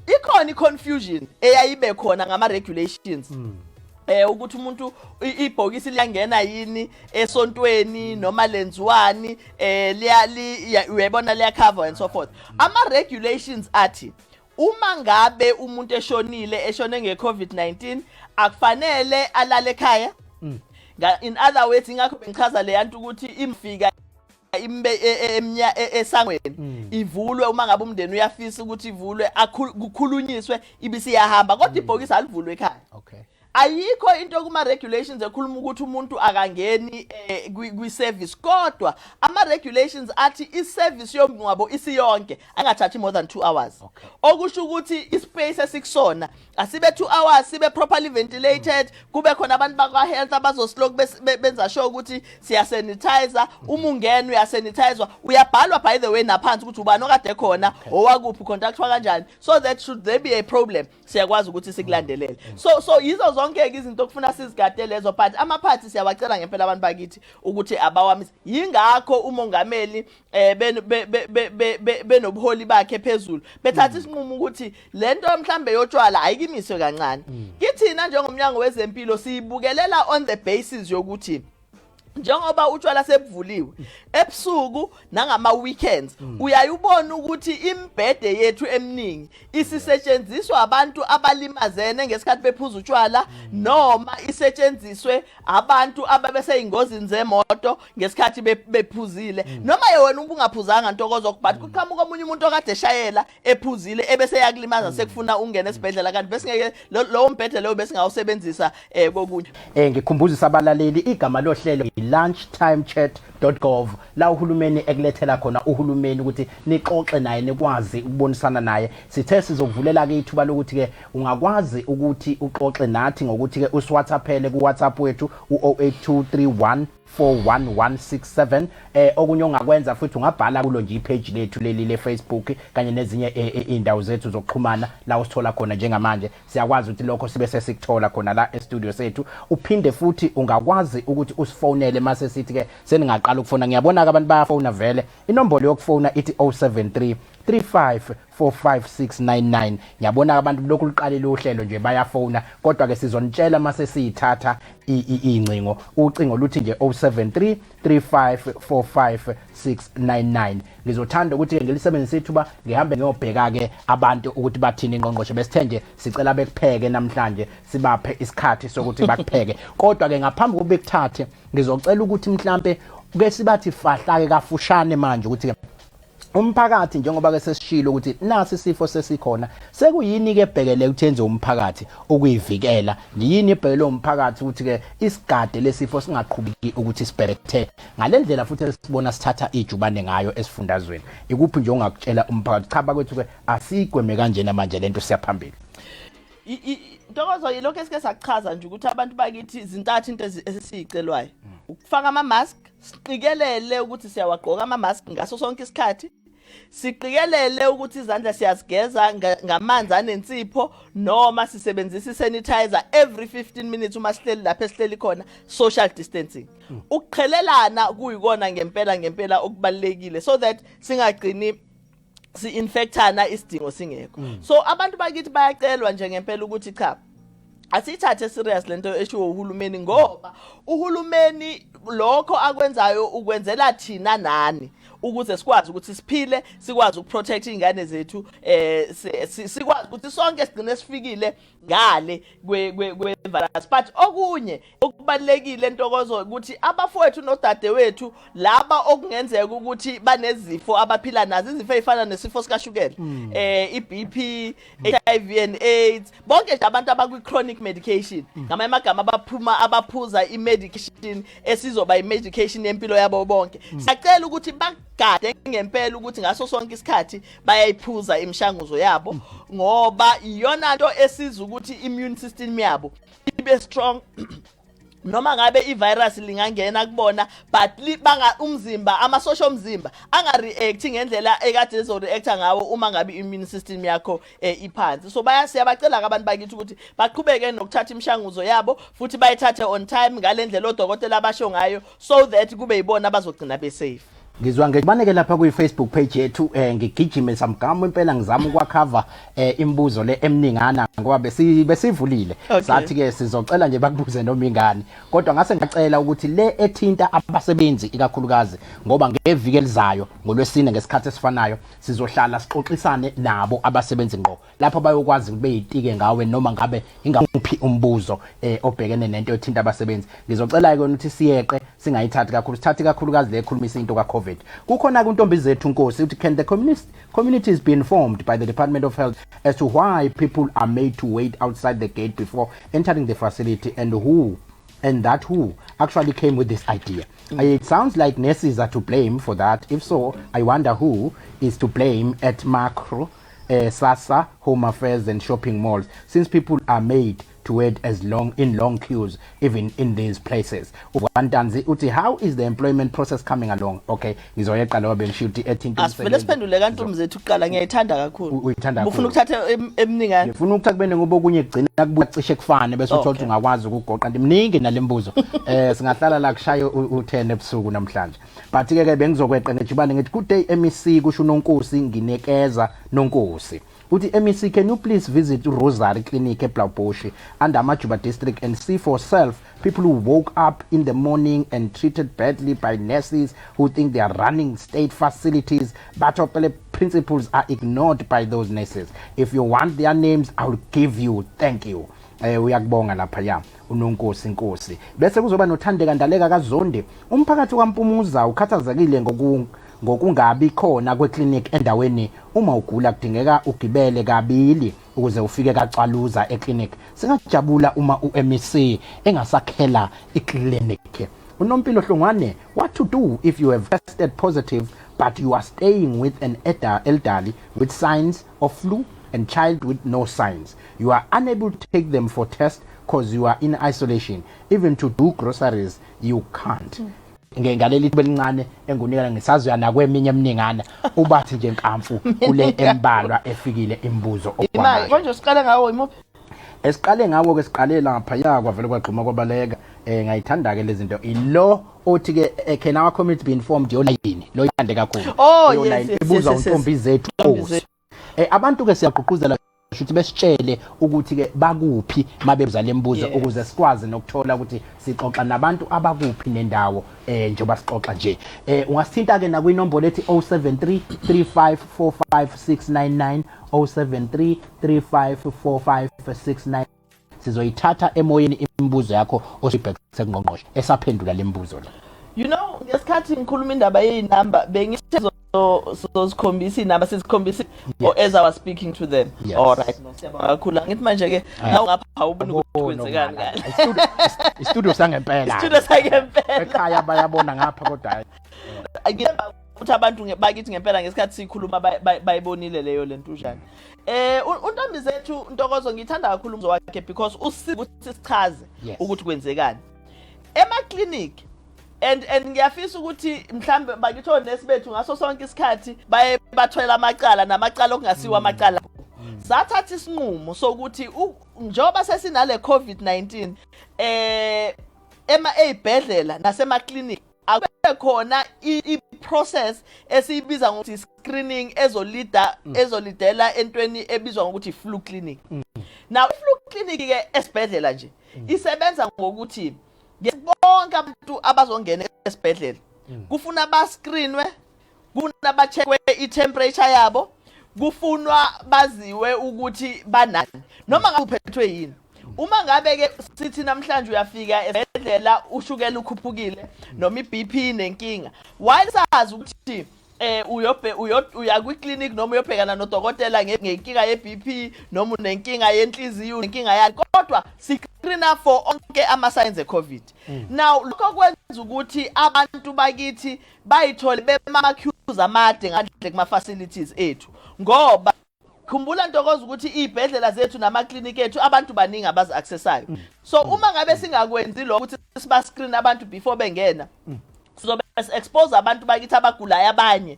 Ikhona i-confusion eyayibe khona ngama-regulations ukuthi umuntu ibhokisi liyangena yini esontweni noma lenziwani uyabona liya cover and so forth. Ama regulations athi uma ngabe umuntu eshone nge-COVID-19 akufanele alale ekhaya. In other words ingakho bengichaza le yantu ukuthi imfika esangweni ivulwe uma ngabe umndeni uyafisa ukuthi ivulwe kukhulunyiswe ibisi yahamba kodwa ibhokisi alivulwe ekhaya. Okay. Ayikho into kuma regulations ekhuluma ukuthi umuntu akangeni kwi service kodwa ama regulations athi I service yomngcwabo isiyonke angathathi more than 2 hours. Okusho ukuthi ispace esikusona asibe 2 hours sibe properly ventilated kube khona abantu bakwa health abazosloke benza sure ukuthi siya sanitizer uma ungena uya sanitizer uyabhalwa by the way naphansi ukuthi ubani okade khona owakuphi contactwa kanjani so that should there be a problem siyakwazi ukuthi sikulandelele. So yizo zonke izinto okufuna sizigade lezo but amaphathi siyabacela ngempela abantu bakithi ukuthi abawamisa yingakho umongameli benobuholi bakhe phezulu bethatha isinqumo ukuthi lento mhlambe yotshwala ayikimiswe kancane. Kithina njengomnyango wezempilo siyibukelela on the basis yokuthi njengoba utshwala sebuvuliwe ebusuku nangama weekends uyayubona ukuthi imbhede yethu eminingi isisetshenziswa abantu abalimazene ngesikhathi bephuza utshwala noma isetshenziswe abantu ababeseyingozini zemoto ngesikhathi bephuzile noma yena ubungaphuzanga ntokozo but kuqhamuka omunye umuntu okade eshayela ephuzile ebese yakulimaza sekufuna ungena esibhedlela kanti bese ngeke lo mbhede leyo bese ngawusebenzisa kokunye ngikhumbuzisa abalaleli igama lohlelo LunchTimeChatDotGov la uhulumeni ekulethela khona uhulumeni ukuthi nixoxe naye nikwazi ukubonisana naye sithe sizokuvulela ke ithuba lokuthi ke ungakwazi ukuthi uxoxe nathi ngokuthi ke uSWhatsAppele ku WhatsApp wethu u0823141167 okunye ongakwenza futhi ungabhala kulo nje ipage lethu leli le Facebook kanye nezinye indawo zethu zokuxhumana la usithola khona njengamanje siyakwazi ukuthi lokho sibe sesikuthola khona la e-studio sethu uphinde futhi ungakwazi ukuthi usifonele mase sithi ke seningaqala ukufona ngiyabona abantu bayafona vele inombolo yokufona ithi 073 35456699 ngiyabona abantu lokhu liqalile uhlelo nje bayafona kodwa ke sizonitshela mase siyithatha incingo ucingo luthi nje 073 35456699 ngizothanda ukuthi ngilisebenzise ithuba ngihambe ngiyobheka ke abantu ukuthi bathini ingqongqoshe besithenje sicela bekupheke namhlanje sibaphe isikhathi sokuthi bakupheke kodwa ke ngaphambi kokuba bekuthathe ngizocela ukuthi mhlambe ke sibathi fahla ke kafushane manje ukuthi umphakathi njengoba ke sesishilo ukuthi nasi isifo sesikhona sekuyini ke ebhekele ukuthenza umphakathi ukuyivikela yini ebhekele umphakathi ukuthi ke isigade lesifo singaqhubeki ukuthi sibherethe ngalendlela futhi sibona sithatha ijubane ngayo esifundazweni ikuphi nje ongakutshela umphakathi chaba kwethu ke asigweme kanjena manje lento siyaphambili Ntokozo yilokho esike sachaza nje ukuthi abantu bakithi izintathu into esisicelwayo ukufaka ama mask siqikelele ukuthi siyawagqoka ama mask ngaso sonke isikhathi siqikelele ukuthi izandla siyazigeza ngamanzi anensipho noma sisebenzisa isanitizer every 15 minutes uma sihleli lapha esihleli khona social distancing ukuqhelelana kuyikona ngempela okubalekile so that singagcini si-infectana isidingo singekho so abantu bakithi bayacelwa nje ngempela ukuthi cha asithathe serious lento eshiwo uhulumeni ngoba uhulumeni lokho akwenzayo ukwenzela thina nani ukuze sikwazi ukuthi siphile sikwazi ukuprotect ingane zethu sikwazi ukuthi sonke sigcine sifikile ngale kwevirus but okunye okubalekile Ntokozo ukuthi abafowethu nodadewethu laba okungenzeka ukuthi banezifo abaphila nazo izifo ezifana nesifo sikashukela iBP HIV and AIDS bonke nje abantu abakwi chronic medication ngamanye amagama abaphuza imedication esizoba imedication yempilo yabo bonke siyacela ukuthi gade ngempela ukuthi ngaso sonke isikhathi bayayiphuza imishanguzo yabo ngoba iyona into esiza ukuthi immune system yabo ibe strong noma ngabe ivirus lingangena kubona but banga umzimba amasosha omzimba angareact ngendlela ekade ezoreacta ngawo uma ngabe immune system yakho iphansi so siyabacela abantu bakithi ukuthi baqhubeke nokuthatha imishanguzo yabo futhi bayithathe on time ngalendlela odokotela abasho ngayo so that kube yibona abazogcina be safe ngizwa ngebaneke lapha ku Facebook page yethu ngigijime samgama impela ngizama ukwakhava imibuzo le emningana ngoba besivulile sathi ke sizocela nje bakubuze noma ingane kodwa ngase ngicela ukuthi le ethinta abasebenzi ikakhulukazi ngoba ngeviki elizayo ngolwesine ngesikhathi esifanayo sizohlala sixoxisane nabo abasebenzi ngqo lapho bayokwazi kube yitike ngawe noma ngabe ingaphi umbuzo obhekene nento ethinta abasebenzi ngizocela ke ukuthi siyeqe singayithathi kakhulu sithathi kakhulukazi le ekhulumisa into ka kukhona kuntombi zethu Nkosi ukuthi can the communities be informed by the Department of Health as to why people are made to wait outside the gate before entering the facility and who actually came with this idea. It sounds like nurses are to blame for that. If so, I wonder who is to blame at Macro, Sasa, Home Affairs and shopping malls since people are made to wait in long queues even in these places. Wantanzi uthi how is the employment process coming along? Okay, ngizoyeqa lo bengishuthi ethinto asivele siphendule kantombi zethu kuqala ngiyayithanda kakhulu ufuna ukuthatha emningane ngifuna ukuthatha kubene ngoba okunye kugcina kubuya cishe kufane bese uthola ukuthi ungakwazi ukugoqa ndimningi nalembuzo singahlala la kushaye u10 ebusuku namhlanje but ke bengizokweqa ngejibane ngithi good day MEC kusho uNonkosi nginekeza Nonkosi uthi MEC, can you please visit Rosary Clinic eBlaaubosch under Majuba district and see for self people who woke up in the morning and treated badly by nurses who think they are running state facilities, but principles are ignored by those nurses. If you want their names, I will give you. Thank you. Uyakubonga lapha ya unonkosi inkosi. Bese kuzoba noThandeka Ndaleka kaZonde. Umphakathi kaMpumuza ukhathazekile ngokungabi khona kweclinic endaweni. Uma ugula kudingeka ugibele kabili ukuze ufike kaCwaluza eclinic. Singajabula uma uMEC engasakhela iclinic. Unompilo Hlongwane, what to do if you have tested positive but you are staying with an elderly with signs of flu and child with no signs? You are unable to take them for test because you are in isolation. Even to do groceries, you can't. Ngaleli belincane engunikela ngisazwe nakweminye eminingana ubathi nje nkamfu kule embalwa efikile imibuzo imali konje siqale ngawo imuphi esiqale ngawo ke siqale lapha ya kwavele kwagquma kwabaleka ngayithanda ke lezi zinto ilo othi ke can our community be informed yonayini lo yande kakhulu yes ibuza untombi zethu abantu ke siyaqhuquzela ukuthi besitshele ukuthi ke bakuphi mabebuza lembuzo ukuze sikwazi nokuthola ukuthi sixoxa nabantu abakuphi nendawo njengoba sixoxa nje ungasithinta ke na kwinombolo ethi 0733545699 0733545699 sizoyithatha emoyeni imibuzo yakho osibhekise ngqongqoshe esaphendula lembuzo la. You know, ngesikhathi ngikhuluma indaba yeinamba bengithi sizikhombisa inamba sizikhombisa as I was speaking to them. Yes. All right. Siyabonga kakhulu. Ngithi manje ke nawu ngapha ubona ukuthi kwenzekani ngani. Istudio sangempela. Istudio sangempela. Ekhaya bayabona ngapha kodwa ngiyeba ukuthi abantu bakithi ngempela ngesikhathi sikhuluma bayibonile leyo lento njani. Untombi zethu Ntokozo ngithanda kakhulu umzo wakhe because usika ukuthi sichaze ukuthi kwenzekani. Ema clinic and ngiyafisa ukuthi mhlambe bakitho nesibethu ngaso sonke isikhathi baye bathwela amacala namacala okungasiwa amacala sathatha isinqumo sokuthi njoba sesinale COVID-19 ey'bhedlela nasema clinic akube khona i-process esiyibiza ngokuthi screening ezolidela entweni ebizwa ngokuthi flu clinic. Now i-flu clinic ke esibhedlela nje isebenza ngokuthi bonke abantu abazongena esibhedlela kufuna bascreenwe, kufuna bacheckwe i-temperature yabo, kufunwa baziwe ukuthi banani noma ngabe uphethwe yini. Uma ngabe ke sithi namhlanje uyafika esibhedlela ushukela ukhuphukile noma iBP nenkinga, while sazi ukuthi uya kwi-clinic noma uyobhekana nodokotela ngenkinga ye-BP noma unenkinga yenhliziyo nenkinga yakhe, kodwa screena for onke ama-signs e-COVID. Now lokho kwenza ukuthi abantu bakithi bayithole bema-queues amade ngaphandle kuma-facilities ethu, ngoba khumbula Ntokozo ukuthi izibhedlela zethu nama-clinic ethu abantu baningi abazi-accessayo. So uma ngabe singakwenzi lokho ukuthi siba-screen abantu before bengena, sizobe expose abantu bakithi abagulayo abanye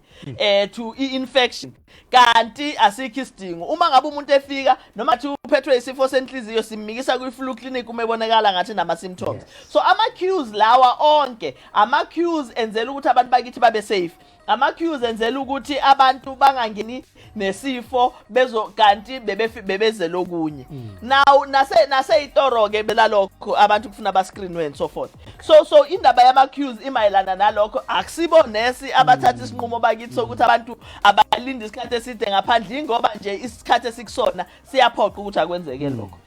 to infection, kanti asikho isidingo. Uma ngabe umuntu efika noma athi uphethwe isifo senhliziyo simikisa kwi-flu clinic umebonakala ngathi nama-symptoms. So ama-queues lawa onke ama-queues enzela ukuthi abantu bakithi babe safe, ama-queues enzela ukuthi abantu bangangeni nesifo kanti bebezela okunye. Now naseyitoro ke belalokho abantu kufuna bascreenwe and so forth. So indaba yama-queues imayelana nalokho akusibo nesi abathatha isinqumo bakithi sokuthi abantu abalinde isikhathi eside ngaphandle ngoba nje isikhathi esikusona siyaphoqa ukuthi akwenzeke lokho.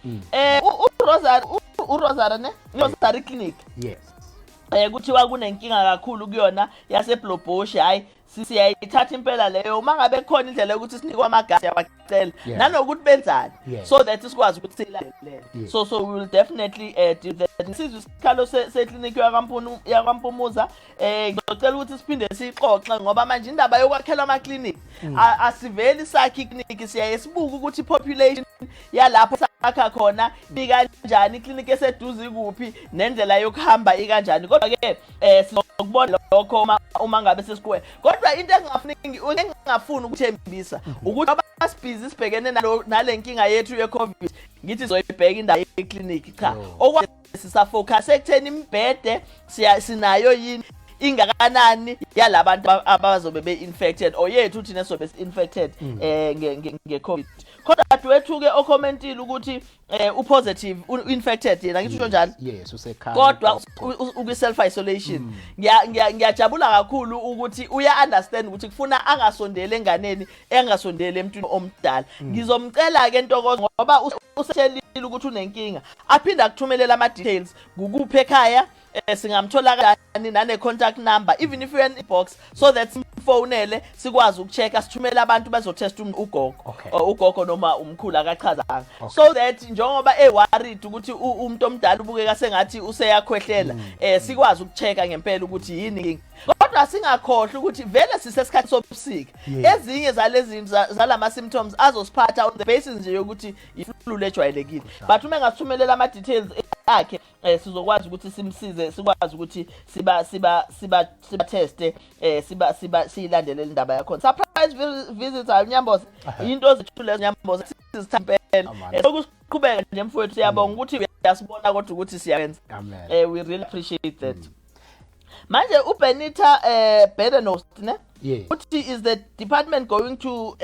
Rosary Clinic. Yes. Kuthiwa kunenkinga kakhulu kuyona yaseBlaaubosch, hayi siyayithatha impela leyo. Uma ngabe khona indlela yokuthi sinikwe amagasi yabacela nanokuthi benzani so that sikwazi ukuthi silalele. So we will definitely do that. Sizwe isikhalo seclinic yakaMpumuza ngicela ukuthi siphinde sixoxe ngoba manje indaba yokwakhelwa ama-clinic asiveli sakhe iclinic, siyaye sibuka ukuthi population yalapho sakha khona ikanjani, iclinic eseduze ikuphi nendlela yokuhamba ikanjani. Kodwa ke sizokubona lokho uma ngabe sesikwe. Kodwa into engingafuni ukuthembisa ukuthi abasibhizi sibhekene nale nkinga yethu ye-COVID ngithi zoyibheka indawo ye-clinic cha. Sisafocus ekutheni imibhede sinayo yini ingakanani yalabantu abazobe be-infected or yethu thina sobe infected nge-COVID. kodwa adwethu-ke ocommentile ukuthi upositive infected yena ngisho njalo yes usekhaya kodwa ukwi-self isolation ngiyajabula kakhulu ukuthi uya-understand ukuthi kufuna angasondeli enganeni engasondeli emntwini omdala ngizomcela-ke Ntokozo ngoba usetshelile ukuthi unenkinga aphinde akuthumelele ama-details kukuphi ekhaya singamthola kanjani nane-contact number even if you're in inbox so that simfonele sikwazi ukuchecka sithumele abantu bazotesta ugogo noma umkhulu akachazanga so that njengoba worried ukuthi umuntu omdala ubukeka sengathi useyakhwehlela sikwazi ukuchecka ngempela ukuthi yini inkinga kodwa singakhohle ukuthi vele sisesikhathi sobusika ezinye zalezi zalama symptoms azosiphatha on the basis nje yokuthi iflu lejwayelekile but uma ngasithumelela ama details akhe sizokwazi ukuthi simsize sikwazi ukuthi siba teste siyilandelele indaba yakho surprise visit Nyamboza into zethu lezo Nyamboza sizithambela sokuqhubeka nje mfowethu siyabonga ukuthi uyasibona kodwa ukuthi siyayenza we really appreciate that manje uBenita Bedenost ne uthi is the department going to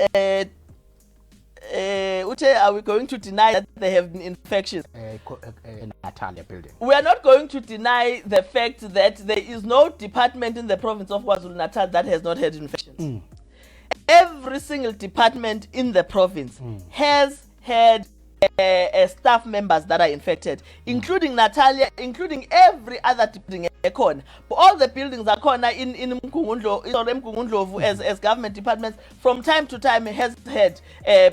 are we going to deny that there have been infections in Natalia building? We are not going to deny the fact that there is no department in the province of KwaZulu-Natal that has not had infections. Every single department in the province has had staff members that are infected, including Natalia, including every other building ekhona. But all the buildings are corner in Mkungundlovu as government departments from time to time has had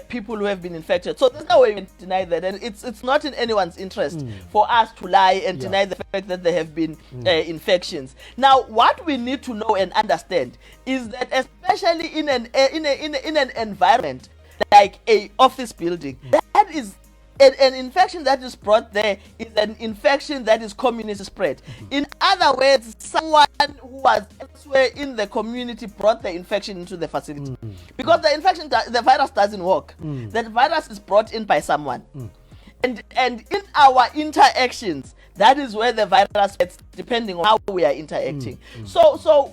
people who have been infected. So there's no way we can deny that, and it's not in anyone's interest for us to lie and deny the fact that there have been infections. Now, what we need to know and understand is that especially in an environment like a office building, that is an infection that is brought there is an infection that is community spread. In other words, someone who was elsewhere in the community brought the infection into the facility. Because the virus doesn't work. The virus is brought in by someone. And in our interactions, that is where the virus gets, depending on how we are interacting. So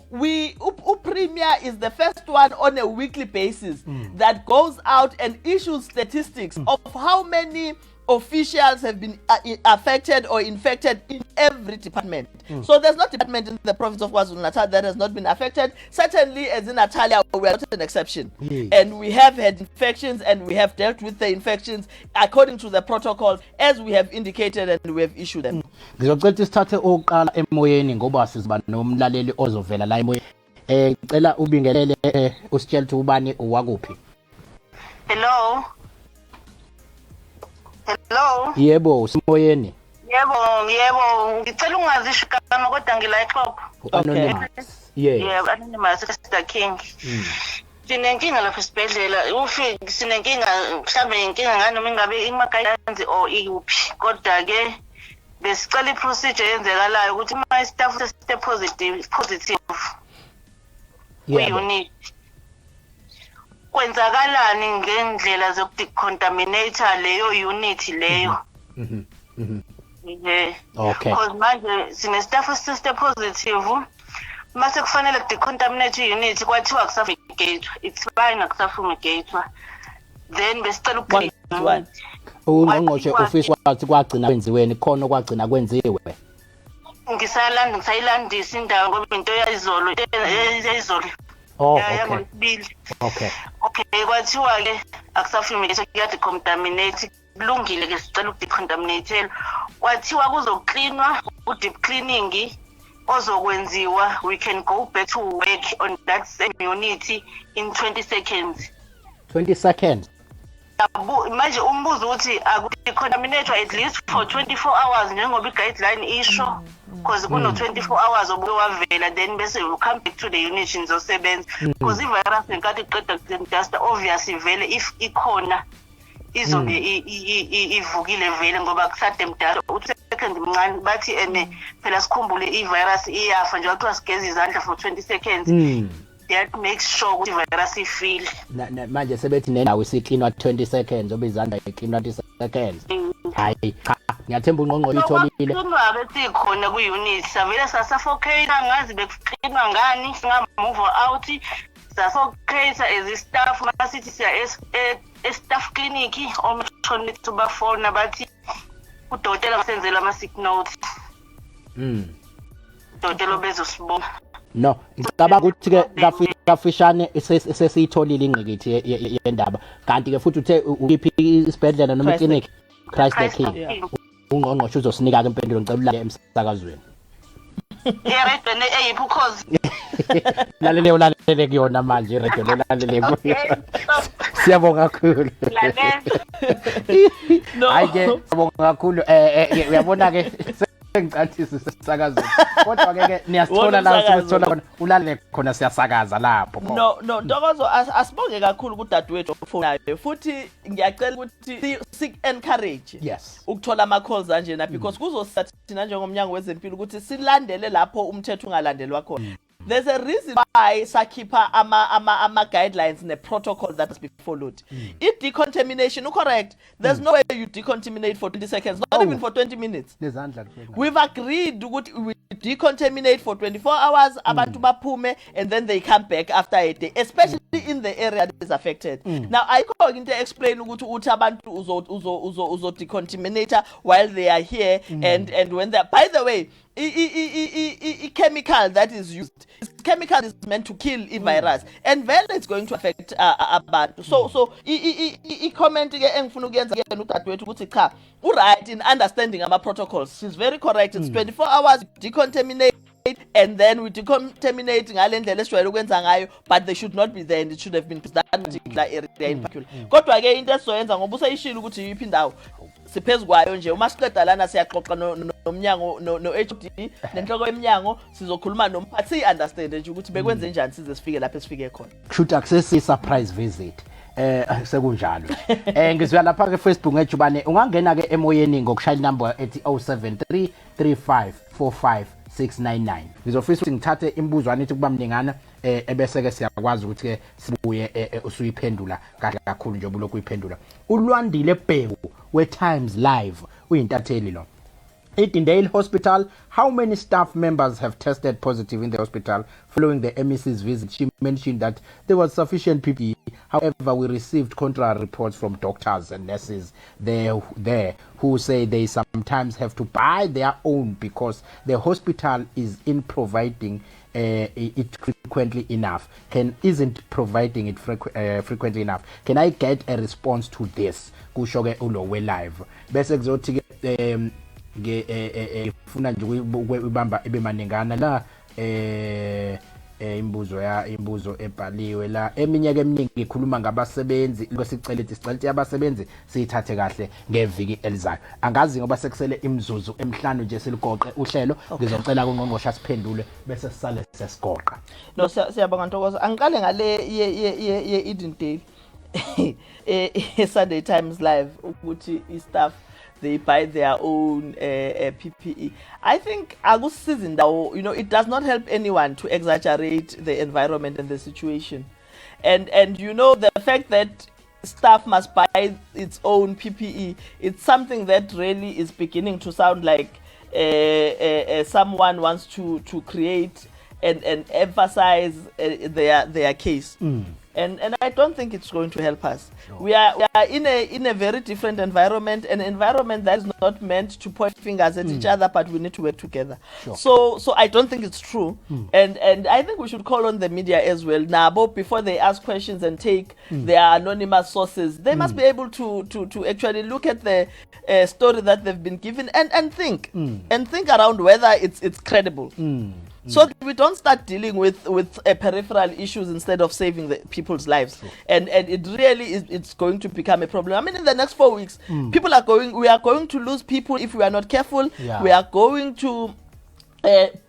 Premier is the first one on a weekly basis that goes out and issues statistics of how many officials have been affected or infected in every department. So there's no department in the province of KwaZulu-Natal that has not been affected. Certainly, as in Natalia, we are not an exception. And we have had infections and we have dealt with the infections according to the protocols as we have indicated and we have issued them. Ngizocela sithathe oqala emoyeni ngoba siziba nomlaleli ozovela la emoyeni. Ngicela ubingelele usitshela ukuthi ubani wakuphi. Hello. Hello. Yebo, simoyeni. Yebo, ngicela ungazisho igama kodwa ngila eXhopo. Anonymous. Yebo, Anonymous Sister King. Sinenkinga lapha esibhedlela. Sinenkinga mhlambe inkinga ngani ingabe iMagayanzi or ikuphi. Kodwa ke besicela iprocedure yenzekalayo ukuthi uma staff test positive unit kwenzakalani ngendlela zokudecontaminate leyo unit leyo. Okay. Because manje sine staff test positive mase kufanele decontaminate unit kwathiwa kusafumigatwa. It's fine akusafumigatwa. Then besicela ukuqala ungqongqoshe office wathi kwagcina kwenziweni khona kwagcina kwenziwe. Ngisayilandisa indawo ngoba into yayizolo. Okay, kwathiwa ke akusafumigatwa kuyadecontaminate. Kulungile ke sicela ukudecontaminate. Kwathiwa kuzocleanwa deep cleaning ozokwenziwa. We can go back to work on that same unit in 20 seconds. 20 seconds. Manje umbuzo uthi akudecontaminate at least for 24 hours njengoba i-guideline isho, because kuno 24 hours obowavela then bese you come back to the unit nizosebenza because i-virus ngenkathi iqeda ukudasta obviously vele if ikhona izobe ivukile vele ngoba kusade mdala second mncane bathi phela sikhumbule i-virus iyafa nje kuthiwa sigeze izandla for 20 seconds. That makes sure ukuthi virus ifile. Manje sebethi nendawo isiklinwa 20 seconds obizandla iklinwa 20 seconds. Hayi cha ngiyathemba ungqongqo itholile. Kunwa bethi khona ku unit savele sasuffocate angazi bekuklinwa ngani singa move out sasocreator as i-staff masithi siya e-staff clinic omshonithi ubafona bathi udokotela ngasenzela ama-sick notes udokotela obezosibona no ngicabanga ukuthi-ke kafishane sesiyitholile ingqikithi yendaba kanti-ke futhi uthe ukiphi isibhedlela noma iklinikhi Christ the King ungqongqoshe uzosinika-ke impendulo ngicela ulale emsakazweni iredweni eyiphi ukhozi lalele kuyona manje iredio lalele kuyo siyabonga kakhulu hayi-ke siyabonga kakhulu uyabona-ke sengicathise sisakazweni kodwa-ke niyasithola la sithola khona ulale khona siyasakaza lapho no Ntokozo asibonge kakhulu kudadewethu ofonayo futhi ngiyacela ukuthi si-encourage ukuthola ama-calls anjena because kuzosiza thina njengomnyango wezempilo ukuthi silandele lapho umthetho ungalandelwa khona. There's a reason why sakhipha ama guidelines and a protocol that must be followed. If decontamination, correct, there's no way you decontaminate for 20 seconds, not even for 20 minutes. We've agreed we decontaminate for 24 hours, abantu baphume, and then they come back after a day, especially in the area that is affected. Now, I can't explain ukuthi abantu uzo decontaminate while they are here, and when they, by the way, chemical that is used, chemical is meant to kill a virus, and then it's going to affect abantu. So comment ke engifuna ukuyenza ke udadewethu ukuthi cha right in understanding ama protocols. She's very correct. It's 24 hours decontaminate, and then we decontaminate ngale ndlela esijwayele ukwenza ngayo, but they should not be there, and it should have been done particular area in particular. Kodwa ke into esizoyenza ngoba usayishilo ukuthi yiphi indawo siphezu kwayo nje uma siqeda lana siyaxoxa nomnyango no-HOD nenhloko emnyango sizokhuluma nomphathi understand nje ukuthi bekwenze njani size sifike lapho esifike khona. Kushuthi akusesi surprise visit sekunjalo. Ngizwa lapha ke Facebook ngejubane ungangena ke emoyeni ngokushaya inamba ethi 073 35 45 699. Ngizofisa ukuthi ngithathe imbuzwana ethi kuba mningana ebese ke siyakwazi ukuthi ke sibuye usuyiphendula kahle kakhulu njengoba lokhu uyiphendula. Ulwandile Bhengu we-Times Live uyintatheli lo. Edindale Hospital, how many staff members have tested positive in the hospital following the MEC's visit? She mentioned that there was sufficient PPE. However, we received contrary reports from doctors and nurses there who say they sometimes have to buy their own because the hospital isn't providing it frequently enough. Isn't providing it frequently enough. Can I get a response to this? Kusho ke ulowe live. Bese kuzothi ngifuna nje ukubamba ebemaningana la imbuzo ebhaliwe la eminye ke eminingi ikhuluma ngabasebenzi kwesicelethi abasebenzi siyithathe kahle ngeviki elizayo. Angazi ngoba sekusele imizuzu emhlanu nje siligoqe uhlelo ngizocela kungqongqoshe asiphendule bese sisale sesigoqa. No siyabonga Ntokozo. Angiqale ngale ye Edindale Sunday Times Live ukuthi istaff they buy their own PPE. I think it does not help anyone to exaggerate the environment and the situation. And the fact that staff must buy its own PPE, it's something that really is beginning to sound like someone wants to create and emphasize their case. And I don't think it's going to help us. Sure. We are in a very different environment, an environment that is not meant to point fingers at each other, but we need to work together. Sure. So I don't think it's true. And I think we should call on the media as well. Now, before they ask questions and take their anonymous sources, they must be able to actually look at the story that they've been given and think around whether it's credible. So that we don't start dealing with peripheral issues instead of saving the people's lives. True. And it really it's going to become a problem. I mean, in the next 4 weeks, we are going to lose people if we are not careful. Yeah. We are going to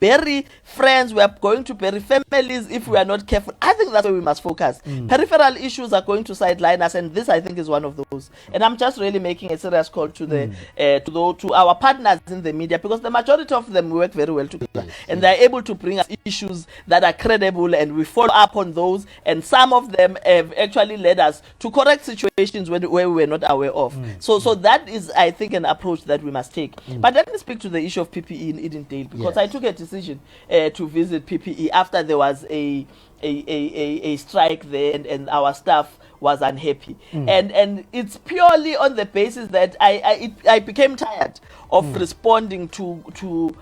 bury friends, we are going to bury families if we are not careful. I think that's where we must focus. Peripheral issues are going to sideline us, and this I think is one of those. And I'm just really making a serious call to to our partners in the media, because the majority of them work very well together, and they're able to bring us issues that are credible, and we follow up on those. And some of them have actually led us to correct situations where we were not aware of. So that is, I think, an approach that we must take. But let me speak to the issue of PPE in Edendale, because I took a decision to visit PPE after there was a a strike there, and our staff was unhappy, and it's purely on the basis that I became tired of responding to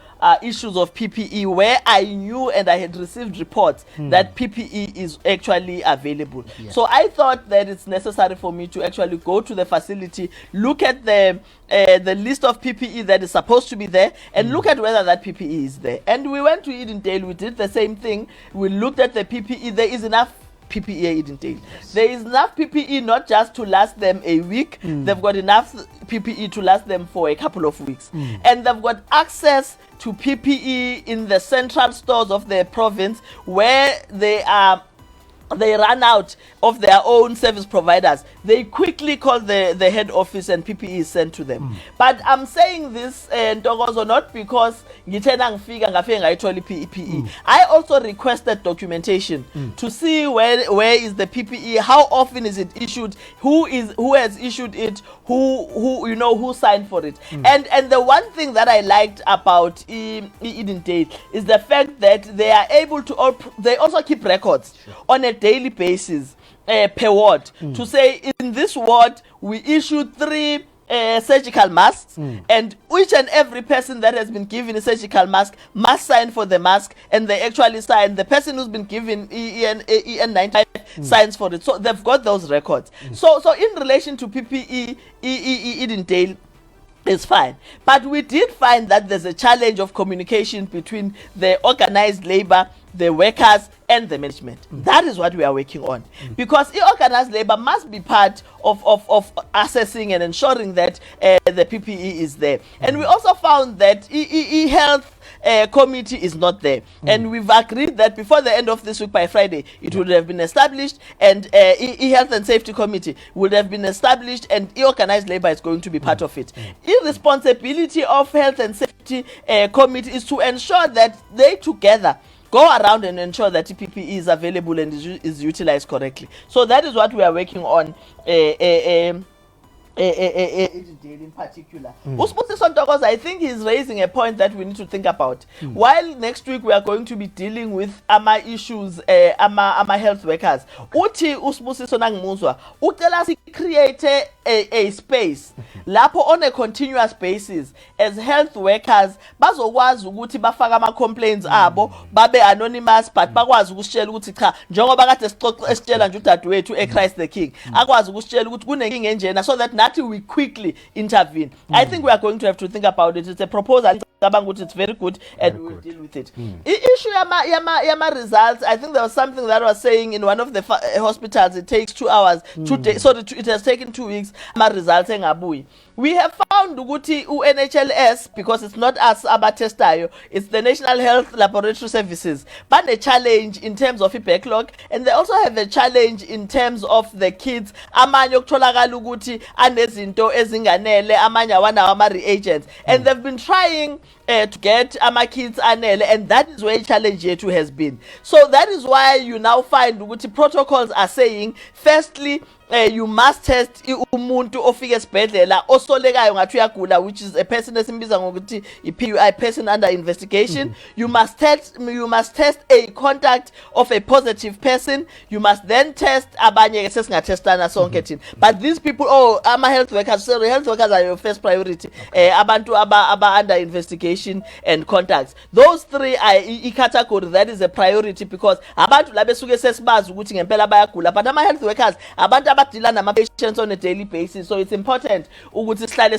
issues of PPE where I knew and I had received reports that PPE is actually available. Yes. So I thought that it's necessary for me to actually go to the facility, look at the list of PPE that is supposed to be there, and look at whether that PPE is there. And we went to Edendale, we did the same thing. We looked at the PPE. There is enough PPE at Edendale. Yes. There is enough PPE not just to last them a week, they've got enough PPE to last them for a couple of weeks. And they've got access to PPE in the central stores of the province where they run out of their own service providers. They quickly call the head office and PPE is sent to them. But I'm saying this, Ntokozo, not because PPE. I also requested documentation to see where is the PPE, how often is it issued, who has issued it, who signed for it. And the one thing that I liked about Edendale is the fact that they are able to they also keep records on a daily basis per ward to say in this ward we issued 3 surgical masks, and each and every person that has been given a surgical mask must sign for the mask, and they actually sign. The person who's been given EN95 signs for it. So they've got those records. So in relation to PPE, Edendale is fine, but we did find that there's a challenge of communication between the organized labor, the workers, and the management. That is what we are working on, because organized labor must be part of assessing and ensuring that the PPE is there. And we also found that health committee is not there, and we've agreed that before the end of this week, by Friday, it would have been established, and health and safety committee would have been established, and organized labor is going to be part of it. Irresponsibility of health and safety committee is to ensure that they together go around and ensure that PPE is available and is utilized correctly. So that is what we are working on in particular. Because I think he's raising a point that we need to think about. While next week we are going to be dealing with AMA issues, AMA health workers, uthi uSibusiso Nangimuzwa ucela create a space lapho on a continuous basis as health workers bazokwazi ukuthi bafaka ama complaints abo babe anonymous, but bakwazi ukusitshela ukuthi cha njengoba kade sitshela nje udadewethu eChrist the King akwazi ukusitshela ukuthi kunenkinga enjena, so that nathi we quickly intervene. I think we are going to have to think about it. It's a proposal. It's very good, and we will deal with it. Issue yama results. I think there was something that was saying in one of the hospitals it takes 2 hours, 2 days. So it has taken 2 weeks. Ma results engabui. We have found ukuthi NHLS, because it's not us abatestayo, it's the National Health Laboratory Services, but a challenge in terms of a backlog, and they also have a challenge in terms of the kids. Amanye okutholakala ukuthi anezinto ezinganele, amanye awana ama reagents, and they've been trying to get ama kids anele, and that is where challenge yethu has been. So that is why you now find ukuthi protocols are saying, firstly, you must test umuntu ofika esibhedlela osolekayo ngathi uyagula, which is a person esimbiza ngokuthi i-PUI, person under investigation. You must test a contact of a positive person. You must then test abanye sesingatestana sonke thina. But these people, ama health workers, so health workers are your first priority. Abantu aba under investigation and contacts. Those 3 are a category that is a priority, because abantu labesuke sesibazi ukuthi ngempela bayagula, but ama health workers abantu dealing nama patients on a daily basis. So it's important ukuthi sihlale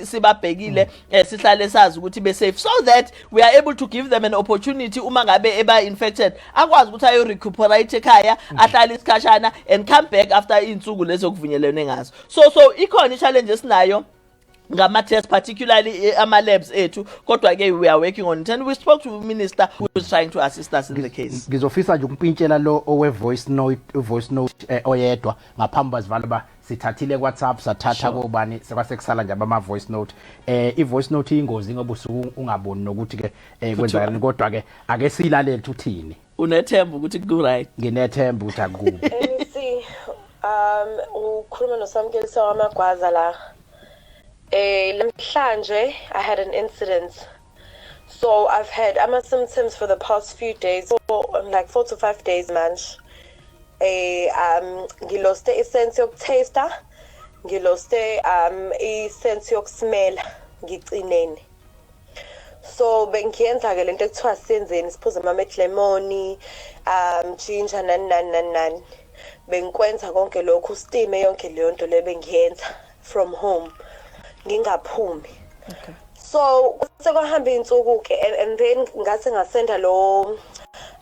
sibabhekile, sihlale sazi ukuthi be safe, so that we are able to give them an opportunity uma ngabe eba infected akwazi ukuthi ayo recuperate ekhaya, ahlale isikhashana and come back after insuku lezo kuvunyelene ngazo. So ikhona challenge esinayo ngama tests, particularly ama labs ethu, kodwa ke we are working on it, and we spoke to the minister who is trying to assist us in the case. Ngizofisa nje ukumpintshela lo owe voice note oyedwa ngaphambi bazivala ba sithathile WhatsApp sathatha kobani sekwasekusala nje ama voice note. I voice note ingozi ngoba usuku ungaboni nokuthi ke kwenzakalani, kodwa ke ake silalele uthini. Unethemba ukuthi ku right? Nginethemba ukuthi akubi. Ukhuluma noSamkeliso wamagwaza la. Lamhlanje I had an incident So I've had symptoms for the past few days, like 4 to 5 days manje. Ngiloste isense yokutaster, ngiloste isense yokusmela ngicinene. So bengiyenza ke lento ekuthiwa senzeni siphuza ama-mint lemon, ginger nani. Bengikwenza konke lokhu steam yonke leyo nto le bengiyenza from home ngingaphumi. Okay. So sekwahamba insuku ke and then ngase ngasenda lo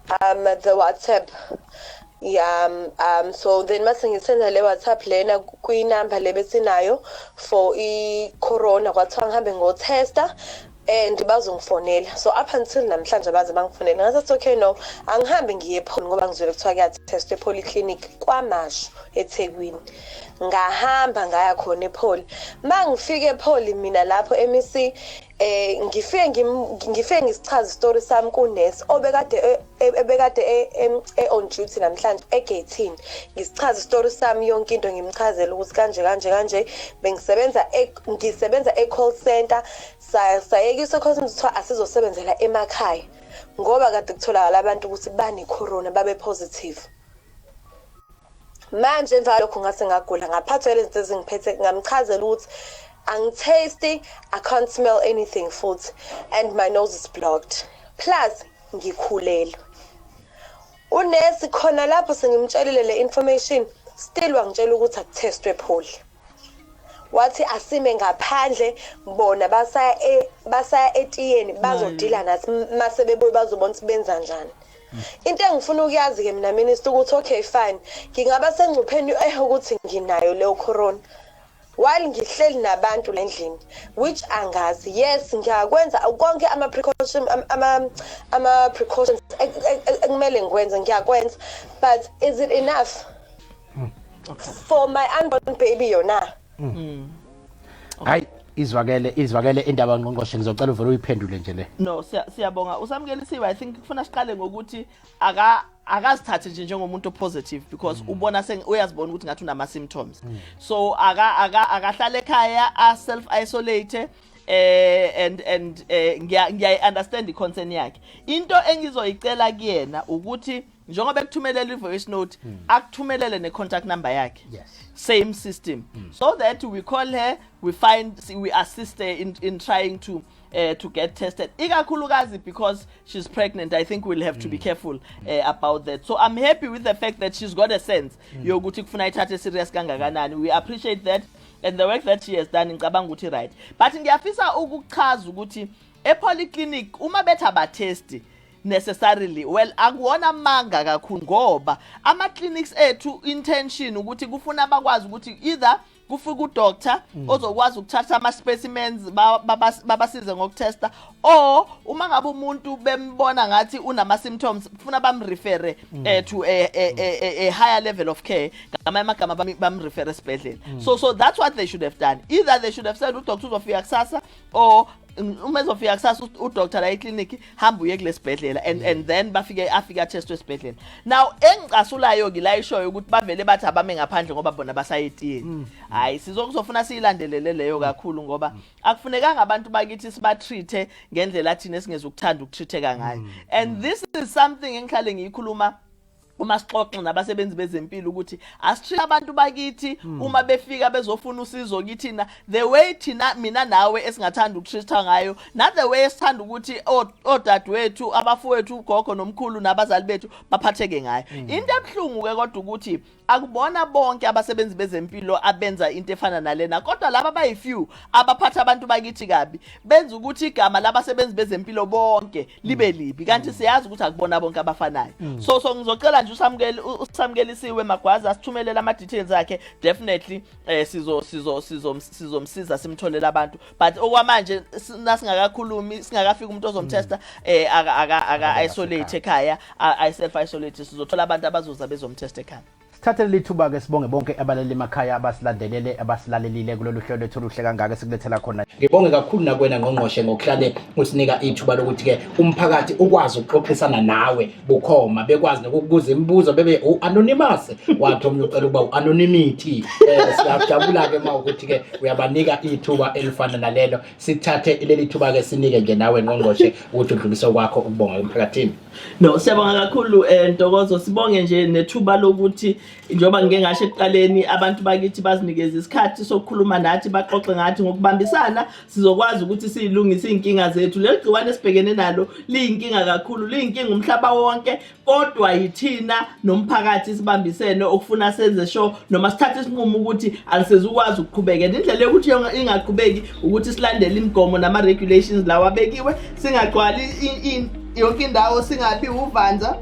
the WhatsApp. Yeah, so then mase ngisenda le WhatsApp lena kwi-number le besinayo for i-corona kwathiwa ngihambe ngo-tester and bazongifonela. So up until namhlanje baze bangifonela ngathi okay no angihambe ngiye ePholi ngoba ngizwele kuthiwa kuyatest ePolyclinic kwaMashu eThekwini. Ngahamba ngaya khona ePholi. Mangifike ePholi mina lapho MEC ngifike ngisichaza story sami kunesi obekade on duty namhlanje egate. Ngisichaza story sami yonke into ngimchazela ukuthi kanje ngisebenza e-call center sayekisa call center kuthiwa asizosebenzela emakhaya ngoba kade kutholakala abantu ukuthi bane corona babe positive. Manje emva lokho ngase ngagula ngaphathwa lezi zinto ezingiphethe ngamchazela ukuthi angitaste, I can't smell anything futhi and my nose is blocked. Plus ngikhulelwe. Unesi khona lapho sengimtshelile le information still wangitshela ukuthi akutestwe ePholi. Wathi asime ngaphandle bona basaya etiyeni bazodila nathi mase bebuye bazobona ukuthi benza njani. Into engifuna ukuyazi ke mina minister ukuthi okay fine ngingaba sengcupheni ukuthi nginayo leyo corona while ngihleli nabantu endlini which angazi. Yes ngiyakwenza konke ama precautions ekumele ngikwenze ngiyakwenza, but is it enough for my unborn baby yona? Hayi izwakele indaba ngqongqoshe ngizocela uvele uyiphendule nje le. No siyabonga usamkelisiwe. I think kufuna siqale ngokuthi akazithathe nje njengomuntu positive because ubona uyazibona ukuthi ngathi unama symptoms. So akahlale ekhaya self isolate and ngiya understand the concern yakhe. Into engizoyicela kuyena ukuthi njengoba ekuthumelela i-voice note akuthumelele ne-contact number yakhe. Yes. Same system. So that we call her, we assist her in trying to get tested. Ikakhulukazi because she's pregnant, I think we'll have to be careful about that. So I'm happy with the fact that she's got a sense yokuthi kufuna ithathe serious kangakanani. We appreciate that and the work that she has done ngicabanga ukuthi right. But ngiyafisa ukuchaza ukuthi ePolyclinic uma betha abatesti necessarily akuwona manga kakhulu ngoba ama clinics ethu intention ukuthi kufuna abakwazi ukuthi either kufika udoctor ozokwazi ukuthatha ama specimens babasize ngokutesta, or uma ngabe umuntu bembona ngathi unama symptoms kufuna bamrefer to a higher level of care ngamagama bamrefer esibhedlela. So that's what they should have done. Either they should have said udoctor uzofika kusasa, or uma ezofika kusasa udoctor la eclinic hamba uye kulesibhedlela and then afika test esibhedlela. Now engicasulayo ngilayishoyo ukuthi bavele bathi abame ngaphandle ngoba bona basayetiyeni. Hayi sizokuzofuna siyilandelele leyo kakhulu ngoba akufunekanga abantu bakithi sibatreat ngendlela thina singezukuthanda ukutreateka ngayo. And this is something engikhale ngiyikhuluma uma sixoxe nabasebenzi bezempilo ukuthi asitreat abantu bakithi uma befika bezofuna usizo kithina the way thina mina nawe esingathanda ukutreatwa ngayo, not the way esithanda ukuthi odadewethu abafowethu ugogo nomkhulu nabazali bethu baphatheke ngayo. Into ebhlungu ke kodwa ukuthi akubona bonke abasebenzi bezempilo abenza into efana nalena, kodwa laba bayifew abaphatha abantu bakithi kabi benza ukuthi igama labasebenzi bezempilo bonke libe libi, kanti siyazi ukuthi akubona bonke abafanayo. So ngizocela nje usamkelisiwe Magwaza asithumelele ama details akhe, definitely sizomsiza simtholela abantu, but okwamanje nasingakakhulumi singakafika umuntu ozomtesta aka isolate ekhaya, self isolate, sizothola abantu abazoza bezomtesta ekhaya. Sithathe lithuba ke sibonge bonke abalali emakhaya abasilalelile kulolu hlelo lethu oluhle kangaka sikulethela khona. Ngibonge kakhulu nakwena ngqongqoshe ngokuhlale usinika ithuba lokuthi ke umphakathi ukwazi ukuxoxisana nawe bukhoma bekwazi nokukubuza imibuzo bebe anonymous wathi omnye ucela ukuba anonymity. Siyajabula ke mawukuthi ke uyabanika ithuba elifana nalelo. Sithathe leli thuba ke sinike nje nawe ngqongqoshe ukuthi udlulise kwakho ukubonga emphakathini. No, siyabonga kakhulu Ntokozo, sibonge nje nethuba lokuthi njoba ngeke ngasho ekuqaleni abantu bakithi bazinikeza isikhathi sokukhuluma nathi baxoxe ngathi ngokubambisana sizokwazi ukuthi silungise inkinga zethu. Leli gciwane esibhekene nalo liyinkinga kakhulu, liyinkinga umhlaba wonke, kodwa yithina nomphakathi sibambisene okufuna senze sure noma sithathe isinqumo ukuthi alisezukwazi ukuqhubeka. Indlela yokuthi ingaqhubeki ukuthi silandele imigomo nama regulations lawa bekiwe, singagcwali yonke indawo, singabi uvanza,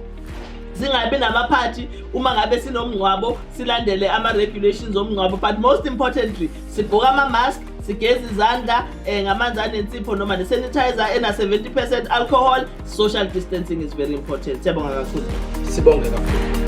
singabi namaphathi. Uma ngabe sinomngcwabo silandele ama regulations omngcwabo, but most importantly sigqoka ama mask, sigeza izandla ngamanzi anensipho noma ne sanitizer ena 70% alcohol. Social distancing is very important. Siyabonga kakhulu. Sibonge kakhulu.